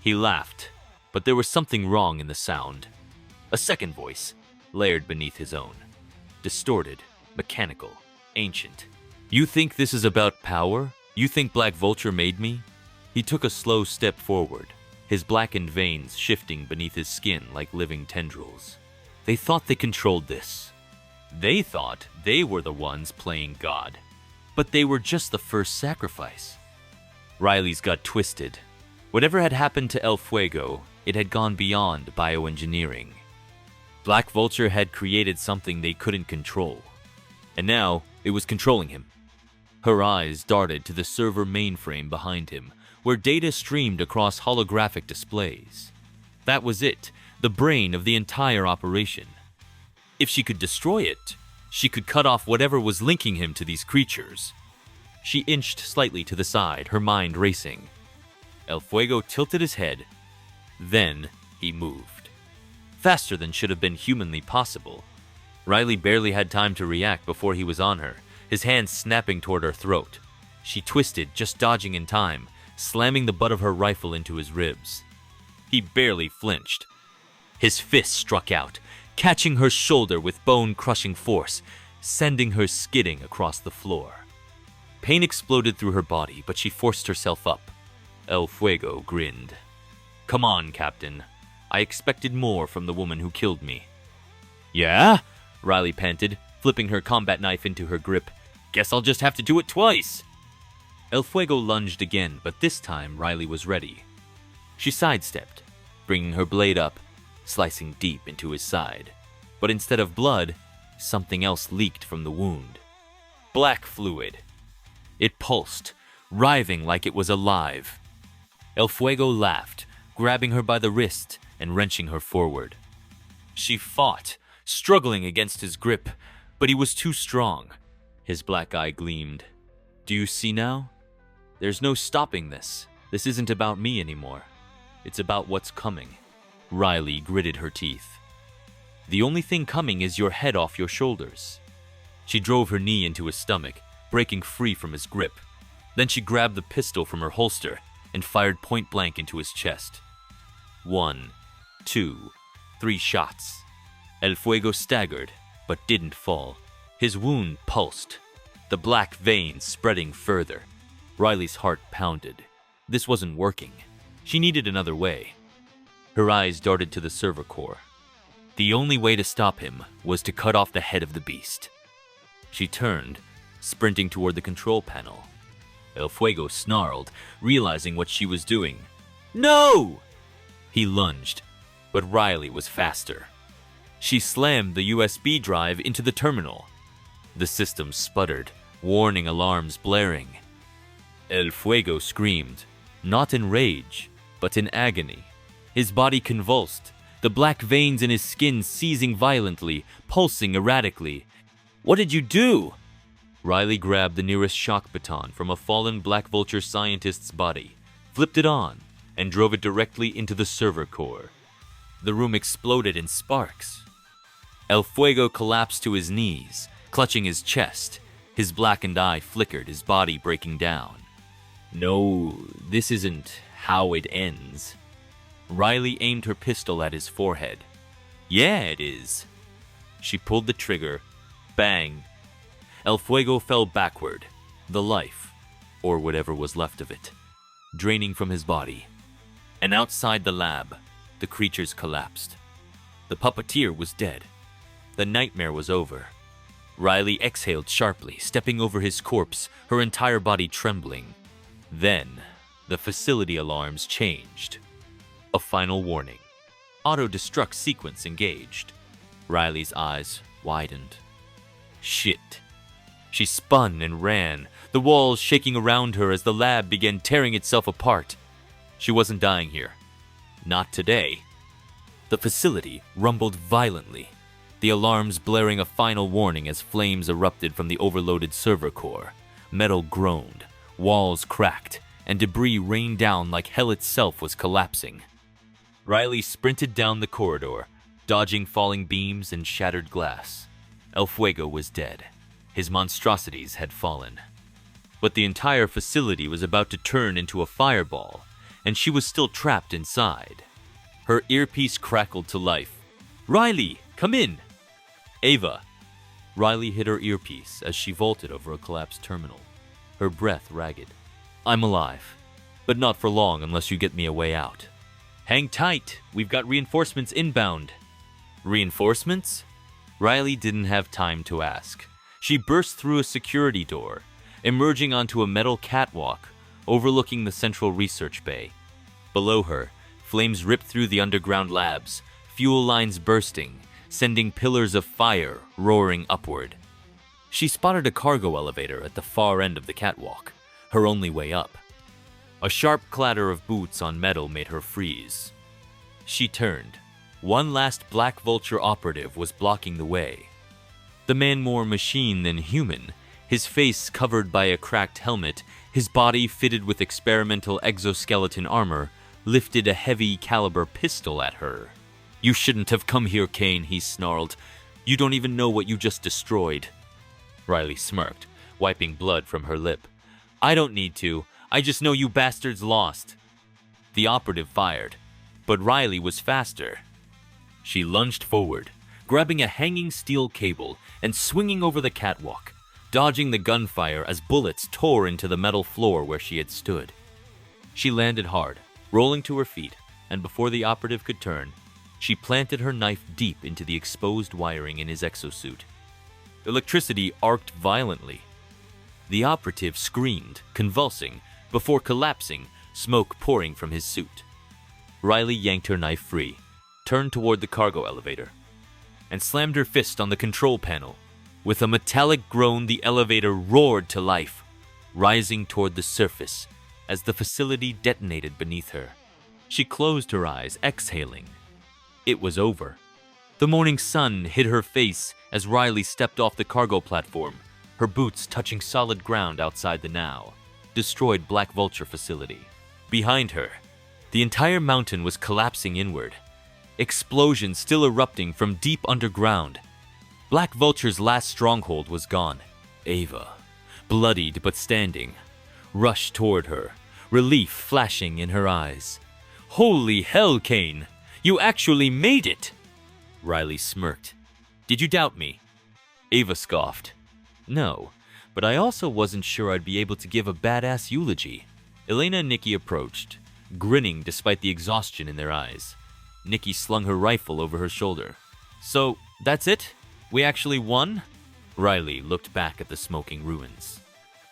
He laughed, but there was something wrong in the sound. A second voice, layered beneath his own. Distorted, mechanical, ancient. "You think this is about power? You think Black Vulture made me?" He took a slow step forward, his blackened veins shifting beneath his skin like living tendrils. They thought they controlled this. They thought they were the ones playing God. But they were just the first sacrifice. Riley's gut twisted. Whatever had happened to El Fuego, it had gone beyond bioengineering. Black Vulture had created something they couldn't control. And now, it was controlling him. Her eyes darted to the server mainframe behind him, where data streamed across holographic displays. That was it, the brain of the entire operation. If she could destroy it, she could cut off whatever was linking him to these creatures. She inched slightly to the side, her mind racing. El Fuego tilted his head. Then he moved. Faster than should have been humanly possible. Riley barely had time to react before he was on her, his hands snapping toward her throat. She twisted, just dodging in time, slamming the butt of her rifle into his ribs. He barely flinched. His fist struck out, catching her shoulder with bone-crushing force, sending her skidding across the floor. Pain exploded through her body, but she forced herself up. El Fuego grinned. "Come on, Captain. I expected more from the woman who killed me." "Yeah?" Riley panted, flipping her combat knife into her grip. "Guess I'll just have to do it twice." El Fuego lunged again, but this time Riley was ready. She sidestepped, bringing her blade up, slicing deep into his side. But instead of blood, something else leaked from the wound. Black fluid. It pulsed, writhing like it was alive. El Fuego laughed, grabbing her by the wrist and wrenching her forward. She fought, struggling against his grip, but he was too strong. His black eye gleamed. "Do you see now? There's no stopping this. This isn't about me anymore. It's about what's coming." Riley gritted her teeth. "The only thing coming is your head off your shoulders." She drove her knee into his stomach, breaking free from his grip. Then she grabbed the pistol from her holster and fired point blank into his chest. 1, 2, 3 shots. El Fuego staggered, but didn't fall. His wound pulsed, the black veins spreading further. Riley's heart pounded. This wasn't working. She needed another way. Her eyes darted to the server core. The only way to stop him was to cut off the head of the beast. She turned, sprinting toward the control panel. El Fuego snarled, realizing what she was doing. "No!" He lunged, but Riley was faster. She slammed the USB drive into the terminal. The system sputtered, warning alarms blaring. El Fuego screamed, not in rage, but in agony. His body convulsed, the black veins in his skin seizing violently, pulsing erratically. "What did you do?" Riley grabbed the nearest shock baton from a fallen Black Vulture scientist's body, flipped it on, and drove it directly into the server core. The room exploded in sparks. El Fuego collapsed to his knees, clutching his chest. His blackened eye flickered, his body breaking down. "No, this isn't how it ends." Riley aimed her pistol at his forehead. "Yeah, it is." She pulled the trigger. Bang. El Fuego fell backward. The life, or whatever was left of it, draining from his body. And outside the lab, the creatures collapsed. The puppeteer was dead. The nightmare was over. Riley exhaled sharply, stepping over his corpse, her entire body trembling. Then, the facility alarms changed. A final warning. Auto-destruct sequence engaged. Riley's eyes widened. Shit. She spun and ran, the walls shaking around her as the lab began tearing itself apart. She wasn't dying here. Not today. The facility rumbled violently, the alarms blaring a final warning as flames erupted from the overloaded server core. Metal groaned, walls cracked, and debris rained down like hell itself was collapsing. Riley sprinted down the corridor, dodging falling beams and shattered glass. El Fuego was dead. His monstrosities had fallen. But the entire facility was about to turn into a fireball, and she was still trapped inside. Her earpiece crackled to life. "Riley, come in!" "Ava." Riley hit her earpiece as she vaulted over a collapsed terminal, her breath ragged. "I'm alive, but not for long unless you get me a way out." "Hang tight, we've got reinforcements inbound." "Reinforcements?" Riley didn't have time to ask. She burst through a security door, emerging onto a metal catwalk overlooking the central research bay. Below her, flames ripped through the underground labs, fuel lines bursting, sending pillars of fire roaring upward. She spotted a cargo elevator at the far end of the catwalk, her only way up. A sharp clatter of boots on metal made her freeze. She turned. One last Black Vulture operative was blocking the way. The man more machine than human, his face covered by a cracked helmet, his body fitted with experimental exoskeleton armor, lifted a heavy caliber pistol at her. "You shouldn't have come here, Kane," he snarled. "You don't even know what you just destroyed." Riley smirked, wiping blood from her lip. "I don't need to. I just know you bastards lost." The operative fired, but Riley was faster. She lunged forward, grabbing a hanging steel cable and swinging over the catwalk, dodging the gunfire as bullets tore into the metal floor where she had stood. She landed hard, rolling to her feet, and before the operative could turn, she planted her knife deep into the exposed wiring in his exosuit. Electricity arced violently. The operative screamed, convulsing, before collapsing, smoke pouring from his suit. Riley yanked her knife free, turned toward the cargo elevator, and slammed her fist on the control panel. With a metallic groan, the elevator roared to life, rising toward the surface as the facility detonated beneath her. She closed her eyes, exhaling. It was over. The morning sun hit her face as Riley stepped off the cargo platform, her boots touching solid ground outside the now destroyed Black Vulture facility. Behind her, the entire mountain was collapsing inward, explosions still erupting from deep underground. Black Vulture's last stronghold was gone. Ava, bloodied but standing, rushed toward her, relief flashing in her eyes. "Holy hell, Kane! You actually made it!" Riley smirked. "Did you doubt me?" Ava scoffed. "No, but I also wasn't sure I'd be able to give a badass eulogy." Elena and Nikki approached, grinning despite the exhaustion in their eyes. Nikki slung her rifle over her shoulder. "So, that's it? We actually won?" Riley looked back at the smoking ruins.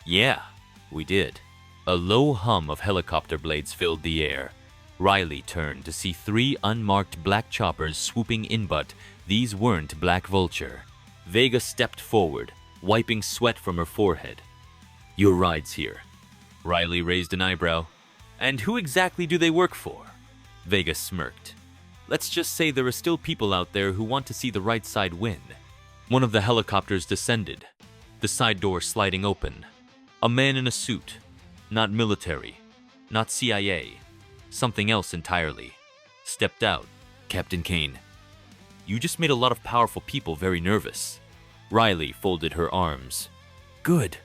"Yeah, we did." A low hum of helicopter blades filled the air. Riley turned to see 3 unmarked black choppers swooping in, but these weren't Black Vulture. Vega stepped forward, wiping sweat from her forehead. "Your ride's here." Riley raised an eyebrow. "And who exactly do they work for?" Vega smirked. "Let's just say there are still people out there who want to see the right side win." One of the helicopters descended, the side door sliding open. A man in a suit, not military, not CIA, something else entirely, stepped out. "Captain Kane, you just made a lot of powerful people very nervous." Riley folded her arms. "Good.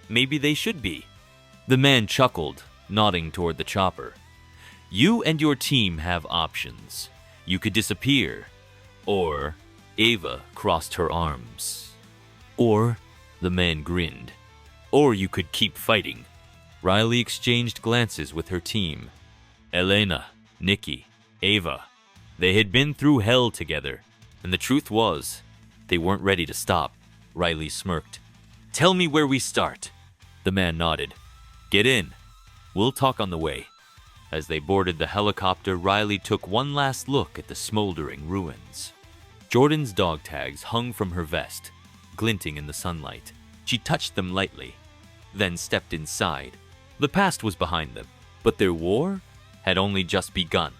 Maybe they should be." The man chuckled, nodding toward the chopper. "You and your team have options. You could disappear, or..." Ava crossed her arms. "Or," the man grinned, "or you could keep fighting." Riley exchanged glances with her team. Elena, Nikki, Ava. They had been through hell together, and the truth was, they weren't ready to stop. Riley smirked. Tell me where we start. The man nodded. Get in. We'll talk on the way. As they boarded the helicopter, Riley took one last look at the smoldering ruins. Jordan's dog tags hung from her vest, glinting in the sunlight. She touched them lightly, then stepped inside. The past was behind them, but their war had only just begun.